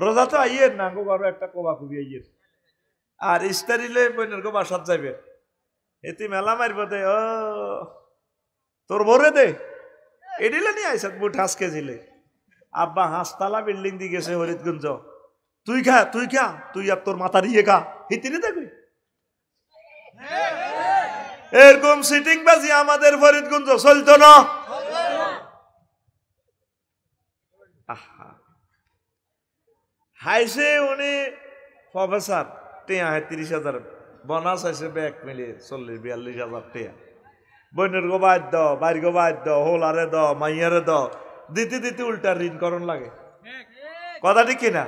রোজা তো আইয়ের না গো ঘরে একটা কোবা খুবই আইয়ের আর ইস্তারিলে বোনের গো বাসাত যাবে এতে মেলা মারব দে ও তোর ভরে দে এডিলে নিয়ে আইসাত বুট হাসকে ঝিলে আব্বা হাঁসতলা বিল্ডিং দিয়ে গেছে হরিদগঞ্জ তুই খা তুই আর তোর মাথার ইয়ে খা হিতিনি দেখবি এরকম সিটিং বাজি আমাদের ফরিদগঞ্জ চলতো না হাইছে উনি প্রফেসর টিয়া ৩০,০০০ বোনাস আছে ব্যাগ মিলিয়ে ৪০-৪২,০০০ টিয়া বইনের গো বাদ দ বাইর গো বাদ দ হোলারে দ মাইয়ারে দ দিতে দিতে উল্টা ঋণ করণ লাগে কথা ঠিক কিনা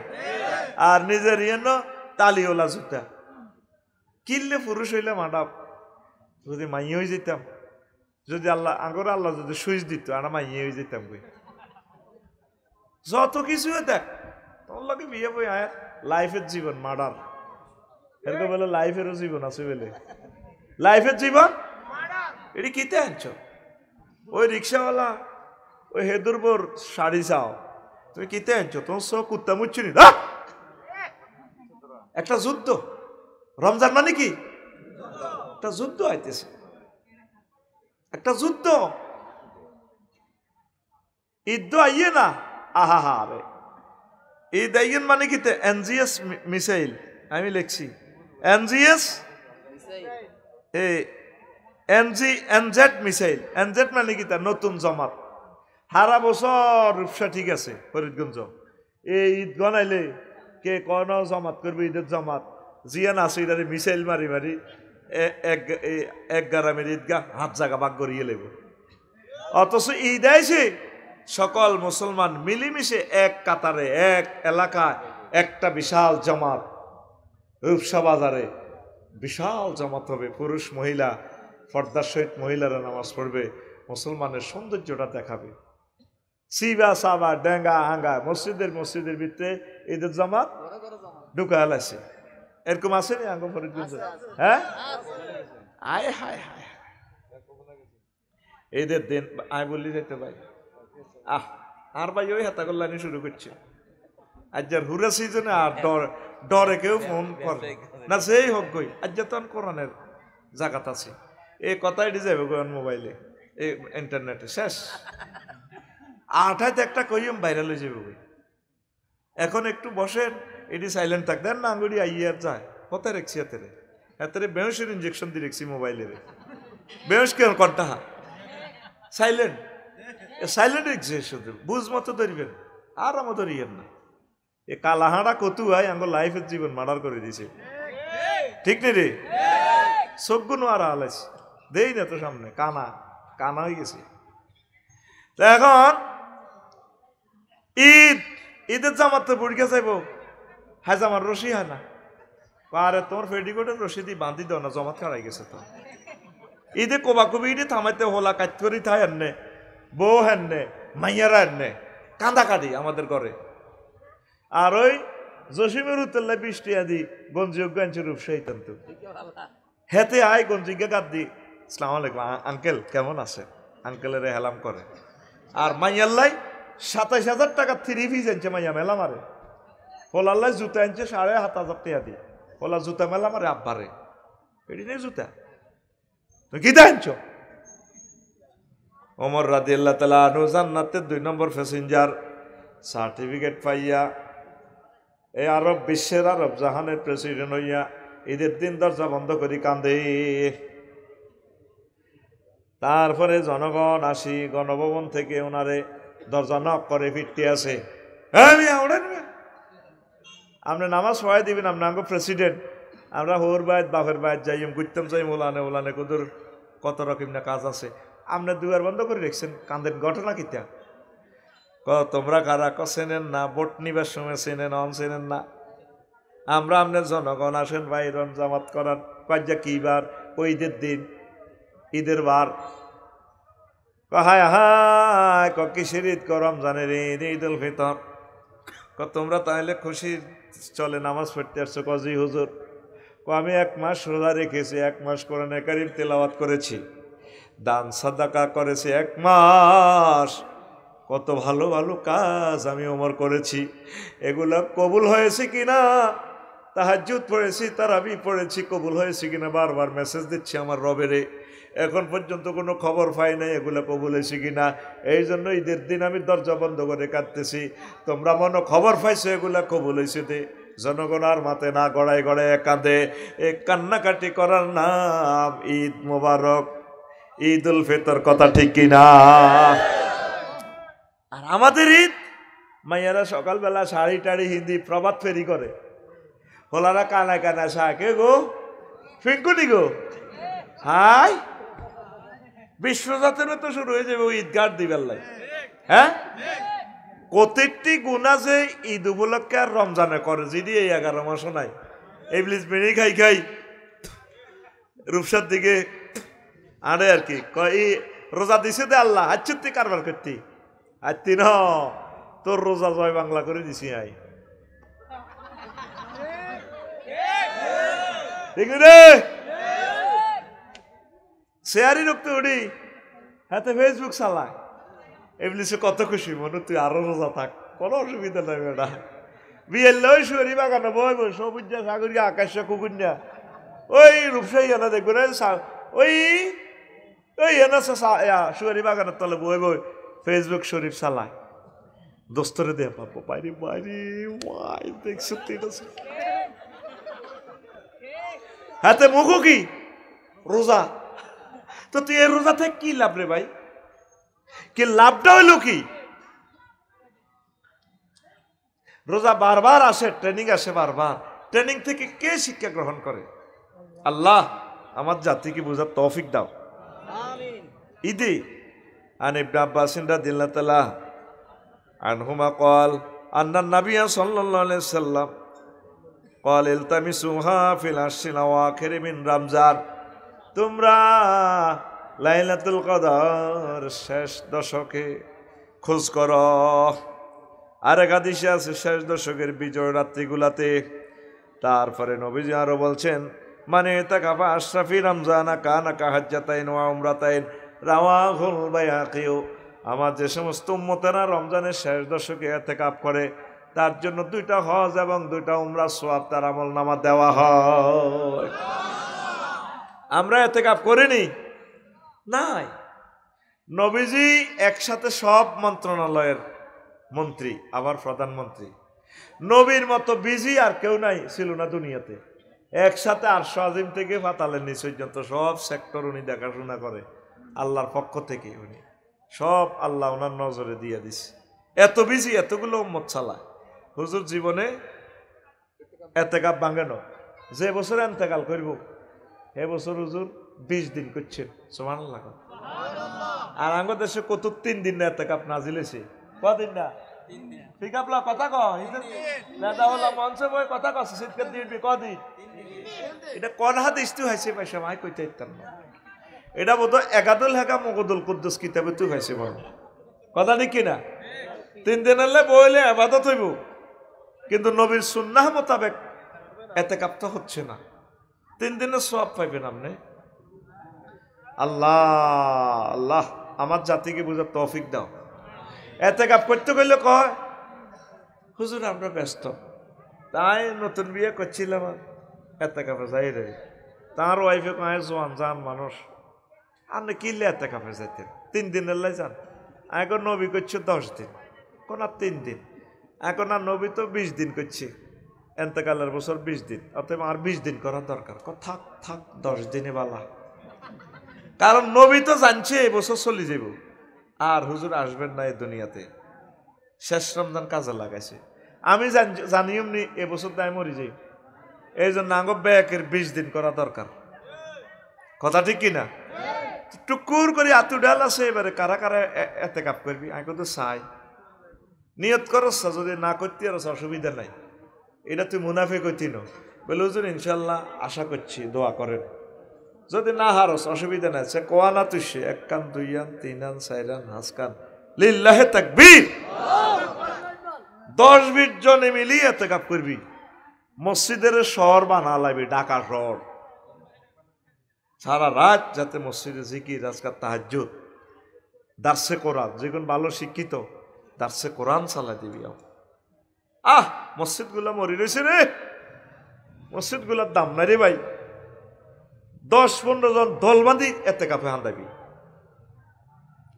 আর নিজের ইয়ে তালিওলা জুতা কিনলে পুরুষ হইলে মাডাপ যদি মাইয়ে হয়ে যেতাম যদি আল্লাহ আগর আল্লাহ যদি সুইচ দিত আর মাইয়ে হয়ে যেতাম কই যত কিছু দেখ তোর লাগে বিয়ে বই আয় লাইফের জীবন মার্ডার এরকম বলে লাইফেরও জীবন আছে বলে লাইফের জীবন এটি কিতে আনছ ওই রিক্সাওয়ালা ওই হেদুরপুর শাড়ি চাও তুমি কিতে আনছো তোমার সব কুত্তা মুচ্ছি নি একটা যুদ্ধ রমজান মানে কি একটা যুদ্ধ আইতেছে একটা যুদ্ধ ঈদ আইয়ে না আহা হা রে ঈদ আইয়েন মানে কি এনজিএস মিসাইল আমি লিখছি এনজিএস এনজেড মিসাইল এনজেড মানে কি নতুন জমাত সারা বছর রূপসা ঠিক আছে ফরিদগঞ্জ এই ঈদ গনাইলে কে কোন জমাত করবে ঈদের জমাত জিয়ান আছে ইদারে মিসাইল মারি মারি এক গ্রামের ঈদগাহ হাত জায়গা ভাগ করিয়ে লেব অথচ ঈদ আইছে সকল মুসলমান মিলিমিশে এক কাতারে এক এলাকায় একটা বিশাল জামাত রূপসা বাজারে বিশাল জামাত হবে পুরুষ মহিলা পর্দার সহিত মহিলারা নামাজ পড়বে মুসলমানের সৌন্দর্যটা দেখাবে সিবা সাবা ডেঙ্গা হাঙ্গা মসজিদের ভিতরে ঈদের জামাত ঢুকা আছে এরকম আছে নি আঙ্গ ফরিদগঞ্জ হ্যাঁ আয় হায় হায় ঈদের দিন আয় বললি যেতে ভাই আর ভাই ওই হাতা কল্যাণী শুরু করছে আজ্জার হুরা সিজনে আর ডরে কেউ ফোন করে না সেই হোক গই আজ্জা তো কোরআনের জায়গাত আছে এই কথাই দি যাবে মোবাইলে এই ইন্টারনেটে শেষ আঠাইতে একটা কইম ভাইরাল হয়ে যাবে এখন একটু বসেন এটি সাইলেন্ট থাক দেন না আঙ্গুড়ি আইয়ার যায় কোথায় রেখছি এতে বেহসের ইঞ্জেকশন দিয়ে রেখছি মোবাইলের বেহস কেন কন্টা সাইলেন্ট রেখছি শুধু বুঝ মতো ধরবেন আর আমার ধরিয়েন না এ কালাহাড়া কতু হয় আমার লাইফের জীবন মার্ডার করে দিছে ঠিক নেই রে সবগুলো আর আলাইছে দেই না তো সামনে কানা হয়ে গেছে এখন ঈদের জামাতে বুড়িকে চাইব হ্যাঁ জামার রশি হয় না আরে তোমার ফেডিকোটের রশি দিয়ে বাঁধি দাও না জমাত খারাই গেছে তো ঈদে কোবাকুবি ঈদে থামাইতে হোলা কাজ করি থাই হেননে বউ হেননে মাইয়ারা হেননে কান্দা কাঁদি আমাদের ঘরে আর ওই জসিমের উত্তরলাই 20 টাকা দি গঞ্জিজ্ঞ আনছে রূপসাহিতান তো হেতে আয় গঞ্জিজ্ঞা কাঁদ দি আসসালামু আলাইকুম আঙ্কেল কেমন আছে আঙ্কেলের হেলাম করে আর মাইয়াল্লাই ২৭,০০০ টাকা 3 পিস আনছে মাইয়া মেলা মারে হোলাল্লাই জুতা আনছে ৭,৫০০ টাকা দিয়ে হোলা জুতা মেলা মারে আব্বারে এটি নেই জুতা তুমি কি আনছো ওমর রাদিয়াল্লাহু তাআলা আনহু জান্নাতের 2 নম্বর প্যাসেঞ্জার সার্টিফিকেট পাইয়া এই আরব বিশ্বের আরব জাহানের প্রেসিডেন্ট হইয়া ঈদের দিন দরজা বন্ধ করি কান্দে তারপরে জনগণ আসি গণভবন থেকে ওনারে দরজা নক করে ফিরতে আসে আপনি নামাজ পড়াই দিবেন আপনার প্রেসিডেন্ট আমরা হোর বাইত বাপের বাইত যাইম ঘুরতাম যাই ওলানে কুদুর কত রকম না কাজ আছে আপনি দুয়ার বন্ধ করে রেখছেন কান্দেন ঘটনা কিতা তোমরা কারা চেনেন না ভোট নিবার সময় চেনেন চেনেন না আমরা আপনার জনগণ আসেন বাইরন জামাত করার কাজা কি বার ওই ঈদের দিন ঈদের বার হায় হায় কিসের ঈদ রমজানের ঈদ ঈদ উল ফিতর তোমরা তাহলে খুশি চলে নামাজ পড়তে আসছো কজি হুজুর আমি 1 মাস রোজা রেখেছি 1 মাস কোরআনে কারীম তেলাওয়াত করেছি দান সাদাকা করেছি 1 মাস কত ভালো ভালো কাজ আমি ওমর করেছি, এগুলা কবুল হয়েছে কিনা, তাহাজ্জুদ পড়েছি, তারাবি পড়েছি, কবুল হয়েছে কিনা বারবার মেসেজ দিচ্ছি আমার রবেরে, এখন পর্যন্ত কোনো খবর পাই নাই এগুলা কবুল হয়েছে কিনা। এই জন্য ঈদের দিন আমি দরজা বন্ধ করে কাঁদতেছি, তোমরা মনে খবর পাইছো এগুলা কবুল হয়েছে দে। জনগণ আর মাতে না গড়ায় গড়ায় কাঁদে, এ কান্নাকাটি করার নাম ঈদ মোবারক, ঈদ উল ফিতর, কথা ঠিক কিনা? আর আমাদের ঈদ মাইয়ারা সকালবেলা শাড়ি টাড়ি হিন্দি প্রভাত ফেরি করে, হোলারা কানা কানা শাকে গো ফিঙ্কুনি গো হাই, বিশ্বজাতের তো শুরু হয়ে যাবে ঈদগাহ দিবার লাই। হ্যাঁ, প্রত্যেকটি গুণা যে ঈদ উপলক্ষে আর রমজানে করে, যদি এই 11 মাসও নাই, এই প্লিজ বেড়ে খাই খাই রূপসার দিকে আরে আর কি কয় রোজা দিছে দে আল্লাহ, আচ্ছুতি কারবার করতি আর তিন তোর রোজা জয় বাংলা করে দিছি আই, ঠিক রে? শেয়ারই রক্ত উড়ি হাতে ফেসবুক চালায়, এমনিসে কত খুশি মনে, তুই আরো রোজা থাক, কোনো অসুবিধা নাই বেটা। বিয়ের লই শুয়ারি বাগানে বই বই সবুজা সাগরিয়া আকাশে কুকুন্যা ওই রূপসাই এনা দেখবে না, ওই ওই এনা শুয়ারি বাগানের তলে বই বই ফেসবুক শরীফ চালায়, দোস্তরে দেয়া পাবো বাইরে বাইরে ওয়াই দেখছো হাতে মুখো কি রোজা, তো তুই এই রোজা থেকে কি লাভ রে ভাই? কি লাভটা হইল কি? রোজা বারবার আসে, ট্রেনিং আসে বারবার, ট্রেনিং থেকে কে শিক্ষা গ্রহণ করে? আল্লাহ আমার জাতিকে বোঝার তৌফিক দাও। ঈদে আন ইবনে আব্বাস রাদিয়াল্লাহু তাআলা আনহুমা قال أن النبي صلى الله عليه وسلم قال التمسوها في العشر الأواخر من رمضان, তোমরা লাইলাতুল কদর শেষ দশকে খোঁজ করো। আরেক হাদিসে আছে শেষ দশকের বিজয় রাত্রিগুলাতে। তারপরে নবীজি আরো বলছেন, মানে তাকাফা আশরাফি রমজানা কানা কাহাজ্জাতাইন ওয়া উমরাতাইন রাওয়াহুল বাইহাকি। আমার যে সমস্ত উম্মতেরা রমজানের শেষ দশকে ইতিকাফ করে তার জন্য 2টা হজ এবং 2টা উমরা সওয়াব তার আমলনামা দেওয়া হয়। আমরা ইতিকাফ করিনি নাই। নবীজি একসাথে সব মন্ত্রণালয়ের মন্ত্রী, আবার প্রধানমন্ত্রী। নবীর মতো বিজি আর কেউ নাই ছিল না দুনিয়াতে। একসাথে আরশ আজিম থেকে পাতালের নিচ পর্যন্ত সব সেক্টর উনি দেখাশোনা করে আল্লাহর পক্ষ থেকে। উনি সব আল্লাহ ওনার নজরে দিয়ে দিছে। এত বিজি, এতগুলো উম্মত চালায়। হুজুর জীবনে ইতিকাফ ভাঙে না। যে বছর ইন্তেকাল করব এ বছর হুজুর 20 দিন করছেন, সুবহানাল্লাহ। আর আমাদের দেশে কত 3 দিন ইতিকাফ নাজিল হয়েছে। কদিন না? 3 দিন। ঠিক আপলা কথা কয় দাদা হলো মঞ্চে বই কথা কয় শীতকাল দিবি কদিন? এটা কোন হাদিস তুই হইছে পয়সা মাই কইতে ইতাম না। এটা বোধ একাদুল হাকা মগদুল কুদ্দুস কিতাবে তুই হইছে বল কথা ঠিক কি না? 3 দিন হলে বইলে ইবাদত হইব, কিন্তু নবীর সুন্নাহ মোতাবেক ইতিকাফ তো হচ্ছে না। 3 দিনের সওয়াব পাইবেন আপনি। আল্লাহ আল্লাহ আমার জাতিকে বুঝার তৌফিক দাও। ইতিকাফ করতে গেলে কয় হুজুর আমরা ব্যস্ত, তাই নতুন বিয়ে করছিলাম ইতিকাফে যাই রে। তার ওয়াইফে কয় জোয়ান জান মানুষ আপনি কিনলে ইতিকাফে যাইতেন 3 দিনের লাই যান। এখন নবী করছে 10 দিন, কোন 3 দিন। এখন আর নবী তো 20 দিন করছে, ইন্তেকালের বছর 20 দিন, অতএব আর 20 দিন করার দরকার। থাক থাক 10 দিনে বালা, কারণ নবী তো জানছে এই বছর চলে যাব আর হুজুর আসবেন না এই দুনিয়াতে। শেষ রমজান কাজে লাগাইছে। আমি জানিও নি এবছর দায় মরি যাই, এই জন্য আঙ্গ ব্যাকের 20 দিন করা দরকার। কথা ঠিক কিনা? টুকুর করে আতু ডাল আছে, এবারে কারা কারা ইতিকাফ করবি আমি তো চাই নিয়ত করছ, যদি না করতে আর অসুবিধা নাই। এটা তুই মুনাফিক হইতি না বলে হুজুর ইনশাল্লাহ আশা করছি দোয়া করেন, যদি না হারস অসুবিধা নাই। সে কোয়া না তুই 1 কান 2 আন 3 আন 4 আন 5 কান লিল্লাহে তাকবীর। 10-20 জনে মিলিয়ে ইতিকাফ করবি, মসজিদের শহর বানা লাগবে, ঢাকা শহর। সারা রাত যাতে মসজিদে জিকির, আজকাল তাহাজ্জুদ, দার্সে কোরআন, যেগুলো ভালো শিক্ষিত দার্সে কোরআন চালাই দিবি। মসজিদ গুলা মরি রয়েছে রে, মসজিদ গুলার দাম নাই রে ভাই। 10-15 জন দল বাঁধি এতে কাপে হান্দাবি।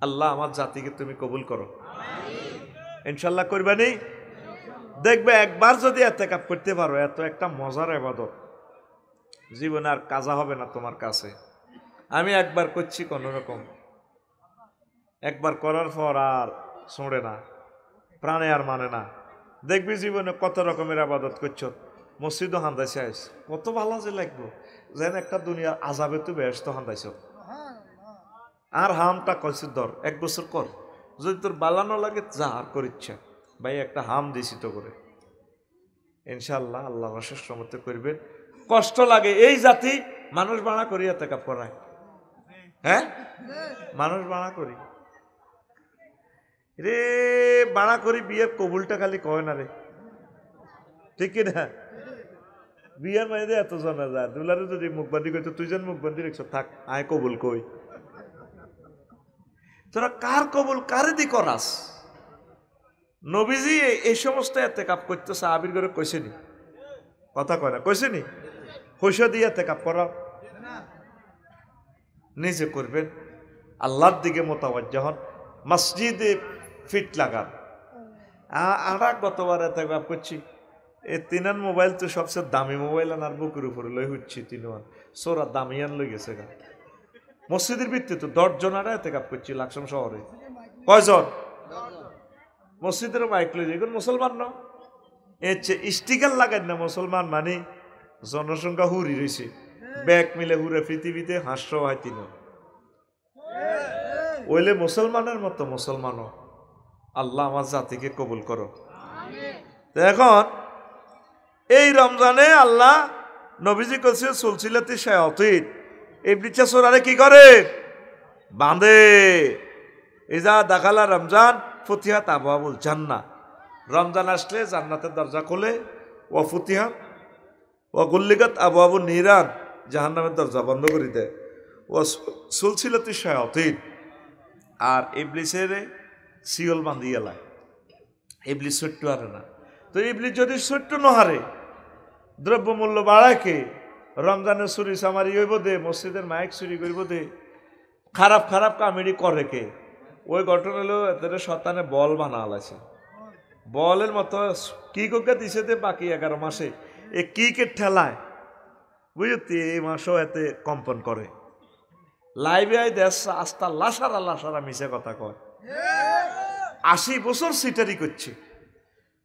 আল্লাহ আমার জাতিকে তুমি কবুল করো, ইনশাল্লাহ করবানি। দেখবে একবার যদি এতে কাপ করতে পারো, এত একটা মজার ইবাদত জীবনে আর কাজা হবে না তোমার কাছে। আমি একবার করছি কোন রকম, একবার করার পর আর ছোঁড়ে না, প্রাণে আর মানে না। দেখবি জীবনে কত রকমের আবাদত করছ, মসজিদও হান্দাইছে আইস, কত ভালো যে লাগবো, যেন একটা দুনিয়ার আজাবে তুই বেশ তো হান্দাইছ। আর হামটা কইছে ধর 1 বছর কর, যদি তোর বালানো লাগে যা আর করিচ্ছা ভাই, একটা হাম দিছি তো করে। ইনশাআল্লাহ আল্লাহ অশেষ রহমতে করবেন। কষ্ট লাগে এই জাতি মানুষ বাড়া করি এতে কাপ করায়, হ্যাঁ মানুষ বাড়া করি রে, বাড়া করি বিয়ের কবুলটা খালি কয় না রে, ঠিক না? বিয়ার মাইদে এত জানা যায়, দুলারে যদি মুখবান্দি কইতো, তুই যেন মুখবান্দি রেখছ, থাক আয় কবুল কই। তোরা কার কবুল কারে দি করাস? নবীজি এই সমস্ত এতে কাপ করতে সাহাবীর ঘরে কইছেনি, কথা কয় না, কইছেনি? পয়সা দিয়ে এতে কাপ করা নিজে করবেন, আল্লাহর দিকে মোতাবাজ্জা হন, মসজিদে ফিট লাগান। আমরা গতবার এতে কাপ করছি, এই 3 মোবাইল তো সবচেয়ে দামি মোবাইল, আর বুকের উপরে লই হচ্ছি 3 সোরা দামিয়ান লই গেছে গা। মসজিদের ভিত্তি তো 10 জনারা এতে কাপ করছি লাকসাম শহরে। কয়জন? মসজিদের বাইক লই এখন মুসলমান না, স্টিকার লাগাই না মুসলমান মানে জনসংখ্যা হুরি রয়েছে, ব্যাগ মিলে হুরে পৃথিবীতে হাস্য হয় 3 ওইলে মুসলমানের মতো মুসলমানও। আল্লাহ আমার জাতিকে কবুল করো। এখন এই রমজানে আল্লাহ নবীজি কইছে সুলসিলাতি শায়াতিন, ইবলিস সোরারে কি করে? বাঁধে। ইজা দাখালা রমজান ফুতিহাত আবওয়াবুল জান্নাহ, রমজান আসলে জান্নাতের দরজা খোলে। ও ফুতিহাত ও গুল্লিগাত আবওয়াবুন নিরান, জাহান্নামের দরজা বন্ধ করে দেয়। ও সুলসিলাতি শায়াতিন, আর ইবলিসের শিকল বাঁধিয়ে লায়, ইবলিস ছোট্ট হারে না। তো ইবলিস যদি ছোট্ট নহারে, দ্রব্যমূল্য বাড়ায় কে? রমজানের চুরি চামারি হইব দে, মসজিদের মাইক চুরি করব দে, খারাপ খারাপ কামেডি করে কে? ওই ঘটনা হলো এদের শতানে বল বানা আছে, বলের মতো কি কোকে দিছে দে বাকি 11 মাসে এ কি কে ঠেলায়, বুঝতে এই মাসও এতে কম্পন করে। লাইভে আই দেশ আস্তা লাসারা লাসারা মিশে কথা কয়, 80 বছর সিটারি করছে,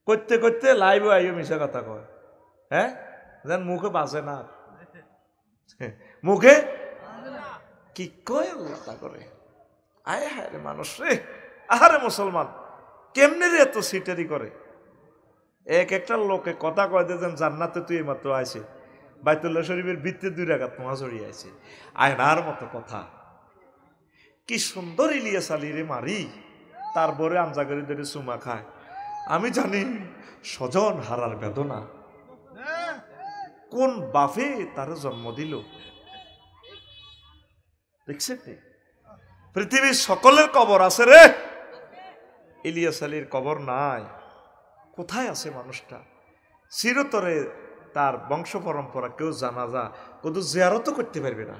করতে করতে লাইভে আইও মিশে কথা কয়। হ্যাঁ, যেন মুখে বাজে না, মুখে কি কয় আল্লাহ করে। আয় হায় রে মানুষ রে, আহারে মুসলমান কেমনে রে এত সিটারি করে। এক একটা লোকে কথা কয় দেন জান্নাতে তুই এইমাত্র আইছে, বাইতুল্লাহ শরীফের ভিত্তি 2 রাকাত নামাজ পড়িয়ে আইছে, আয়নার মতো কথা। কি সুন্দর ইলিয়াস আলী রে মারি, তারপরে আমজাগরি ধরে চুমা খায়। আমি জানি স্বজন হারার বেদনা, কোন বাফে তার জন্ম দিল। দেখছেন পৃথিবীর সকলের কবর আছে রে, ইলিয়াস আলীর কবর নাই। কোথায় আছে মানুষটা? চিরতরে তার বংশ পরম্পরা কেউ জানাজা কত জিয়ারতও করতে পারবে না।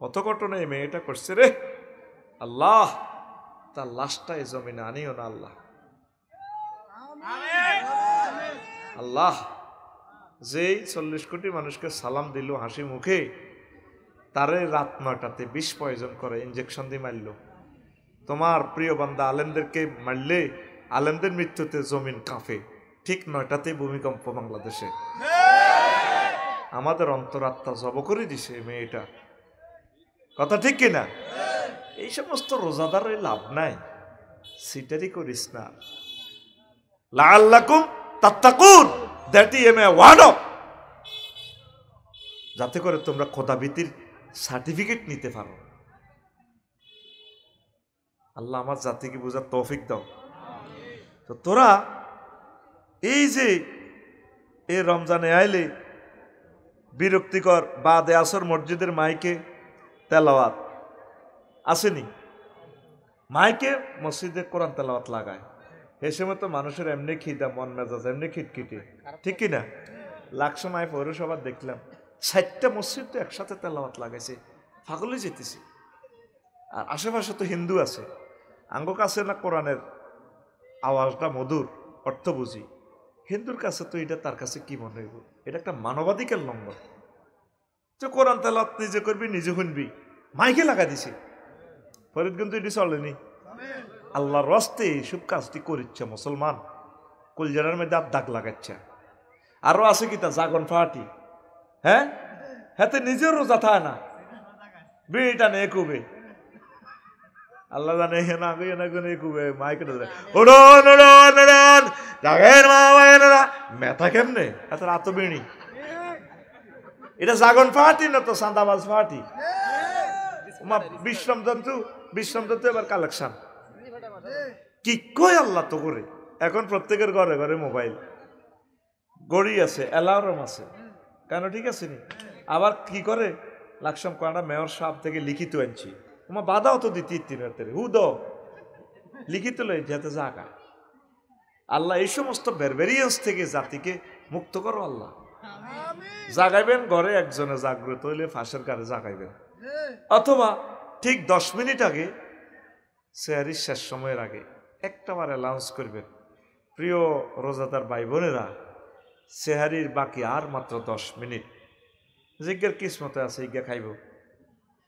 কত ঘটনা এই মেয়েটা করছে রে। আল্লাহ তার লাশটা এই জমিনে আনিও না আল্লাহ। আল্লাহ যেই 40 কোটি মানুষকে সালাম দিল হাসি মুখে, তারে রাত 9টাতে বিষ পয়জন করে ইঞ্জেকশন দিয়ে মারল। তোমার প্রিয় বান্দা আলেমদেরকে মারলে আলেমদের মৃত্যুতে জমিন কাঁপে, ঠিক 9টাতেই ভূমিকম্প বাংলাদেশে। আমাদের অন্তরাত্মা জব করে দিছে মেয়েটা, কথা ঠিক কিনা? এই সমস্ত রোজাদারের লাভ নাই, সিটারি করিস না। লাআল্লাকুম তাত্তাকুন, that is a word of, যাতে করে তোমরা খোদাভীতির সার্টিফিকেট নিতে পারো। আল্লাহ আমার জাতিকে বোঝার তৌফিক দাও। তো তোরা এই যে এই রমজানে আইলে বিরক্তিকর বাদে আসর মসজিদের মাইকে তেলাওয়াত আসেনি, মাইকে মসজিদে কোরআন তেলাওয়াত লাগায়, এ সময় তো মানুষের এমনি খিদা, মন মেজাজ এমনি খিটখিটে, ঠিক কিনা? লাকসামাই পৌরসভা দেখলাম 4টা মসজিদ তো একসাথে তেলাওয়াত লাগাইছে, পাগলে যেতেছে। আর আশেপাশে তো হিন্দু আছে, আঙ্গ কাছে না কোরআনের আওয়াজটা মধুর, অর্থ বুঝি, হিন্দুর কাছে তো এটা তার কাছে কি মনে হইব? এটা একটা মানবাধিকার লঙ্ঘন। তো কোরআন তেলাওয়াত নিজে করবি, নিজে শুনবি, মাইকে লাগা দিছে। ফরিদগঞ্জ এটি চলেনি। আল্লাহর রাস্তে এইসব কাজটি করিচ্ছে মুসলমান, কলজারের মধ্যে আর দাগ লাগাচ্ছে। আরো আছে কি তা জাগন পার্টি, হ্যাঁ হাতে নিজের রোজা থাকে না, বিটা নে কুবে, আল্লাহ জানে না গুনে কুবে মাইকে উড়ন উড়ন উড়ন জাগের মা মেথা কেমনে এত রাত বিড়ি। এটা জাগন পার্টি না তো সান্দাবাজ পার্টি। বিশ্রাম জন্তু এবার কালেকশন কি কই আল্লাহ তো করে। এখন প্রত্যেকের ঘরে ঘরে মোবাইল, গড়ি আছে, অ্যালার্ম আছে, কেন ঠিক আছে নি? আবার কি করে লাকসাম কোয়াটা মেয়র সাহেব থেকে লিখিত আনছি, তোমার বাধাও তো দিতি হুদ লিখিত লই যাতে জাগা। আল্লাহ এই সমস্ত ভেরিয়েন্স থেকে জাতিকে মুক্ত করো। আল্লাহ জাগাইবেন ঘরে একজনে জাগ্রত হইলে ফাঁসের কারে জাগাইবেন, অথবা ঠিক 10 মিনিট আগে সেহারির শেষ সময়ের আগে একটাবার অ্যালাউন্স করবেন, প্রিয় রোজাদার ভাই বোনেরা, সেহারির বাকি আর মাত্র 10 মিনিট, জিজ্ঞের কিসমতে আছে ইজ্ঞা খাইব।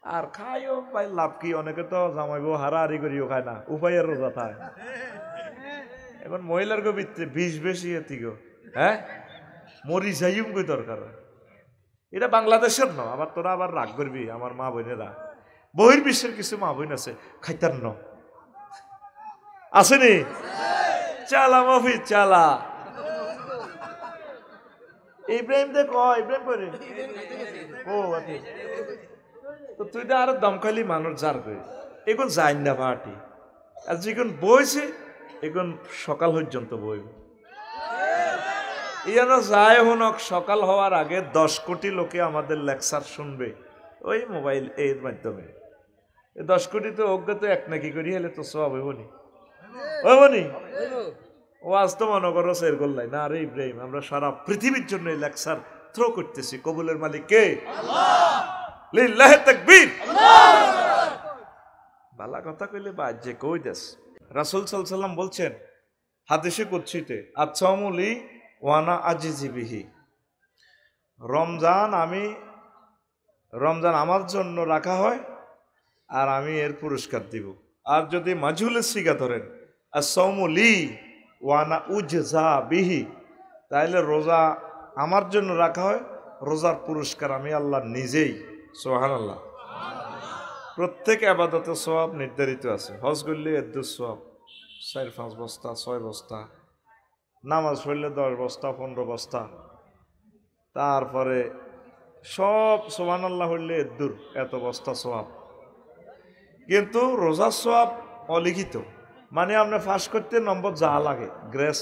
আর খাইও ভাই লাভ কি? অনেকে তো জামাইব হারাহারি করিও খায় না, উপায়ের রোজা থায়। এখন মহিলার গো ভিতরে বিষ বেশি এতি গো, হ্যাঁ মরি যাইম গই দরকার। এটা বাংলাদেশের ন, আবার তোরা আবার রাগ করবি আমার মা বোনেরা, বহির্বিশ্বের কিছু মা বোন আছে খাইতার ন, আসেনি? চালা মফি চালা ইব্রাহিম দে কয় ইব্রাহিম করে ও আতে তো তুই তো আরো দমকালি মানুষ যার করে এখন যাই না পার্টি। আর যখন বইছে এখন সকাল পর্যন্ত বইব, ইয়ানো যায় হনক সকাল হওয়ার আগে 10 কোটি লোকে আমাদের লেকচার শুনবে ওই মোবাইল এর মাধ্যমে। 10 কোটি তো অজ্ঞাত এক নাকি করি হলে তো সব হইবনি, হইবনি। ও আজ তো মনে করো সের করলাই না রে ইব্রাহিম, আমরা সারা পৃথিবীর জন্য এই লেকচার থ্রো করতেছি। কবুলের মালিক কে? লিল্লাহি তাকবীর। বালা কথা কইলে বাজে কই দেস। রাসূল সাল্লাল্লাহু আলাইহি ওয়াসাল্লাম বলছেন হাদিসে কুদসিতে, আচ্ছামুলি ওয়ানা আজিজি বিহি, রমজান আমার জন্য রাখা হয় আর আমি এর পুরস্কার দিব। আর যদি মাজহুলের সিগা ধরেন আস-সাওমুলি ওয়ানা উজজা বিহি, তাইলে রোজা আমার জন্য রাখা হয়, রোজার পুরস্কার আমি আল্লাহ নিজেই। সুবহানাল্লাহ। প্রত্যেক ইবাদতের সওয়াব নির্ধারিত আছে। হজ করলে এদ্দুর সওয়াব 4-5 বস্তা 6 বস্তা, নামাজ পড়লে 10 বস্তা 15 বস্তা, তারপরে সব সুবহানাল্লাহ হইলে এদ্দুর এত বস্তা সওয়াব। কিন্তু রোজার সওয়াব অলিখিত, মানে আপনি ফাঁস করতে নম্বর যা লাগে, গ্রেস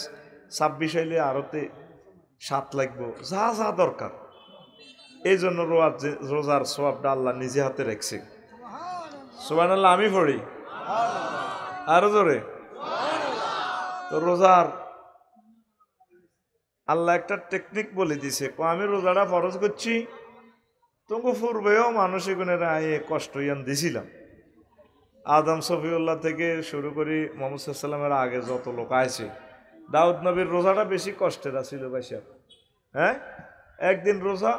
26 হইলে আরতে 7 লাগবো, যা যা দরকার। এই জন্য রোজার সওয়াবটা আল্লাহ নিজে হাতে রাখছে। সুবহানাল্লাহ। আমি পড়ি আরো জোরে। তো রোজার আল্লাহ একটা টেকনিক বলে দিছে, আমি রোজাটা ফরজ করছি, তোমাকে পূর্বেও মানুষ এগুলো কষ্ট ইয়ান দিছিলাম। আদম সফিউল্লাহ থেকে শুরু করি মুহাম্মদ সাল্লাল্লাহু আলাইহি ওয়াসাল্লামের আগে যত লোক আছে, দাউদ নবীর রোজাটা বেশি কষ্টের ছিল ভাইসা। হ্যাঁ, একদিন রোজা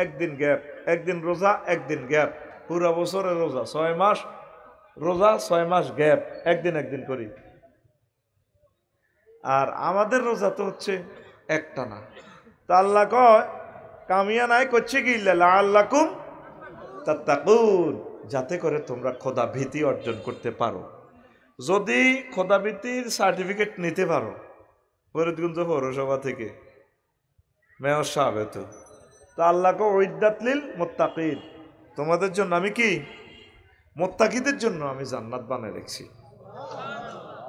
একদিন গ্যাপ, একদিন রোজা একদিন গ্যাপ, পুরা বছরের রোজা 6 মাস রোজা 6 মাস গ্যাপ, একদিন একদিন করি। আর আমাদের রোজা তো হচ্ছে একটা না। তা আল্লাহ কয় কামিয়া নাই করছে কি লাআল্লাকুম তাত্তাকুন, যাতে করে তোমরা খোদা ভীতি অর্জন করতে পারো। যদি খোদা ভীতির সার্টিফিকেট নিতে পারো ফরিদগঞ্জ পৌরসভা থেকে মেয়র সাহেব, তো আল্লাহকে ওইদাতলিল মুত্তাকিন, তোমাদের জন্য আমি কি মুত্তাকিদের জন্য আমি জান্নাত বানিয়ে রেখেছি।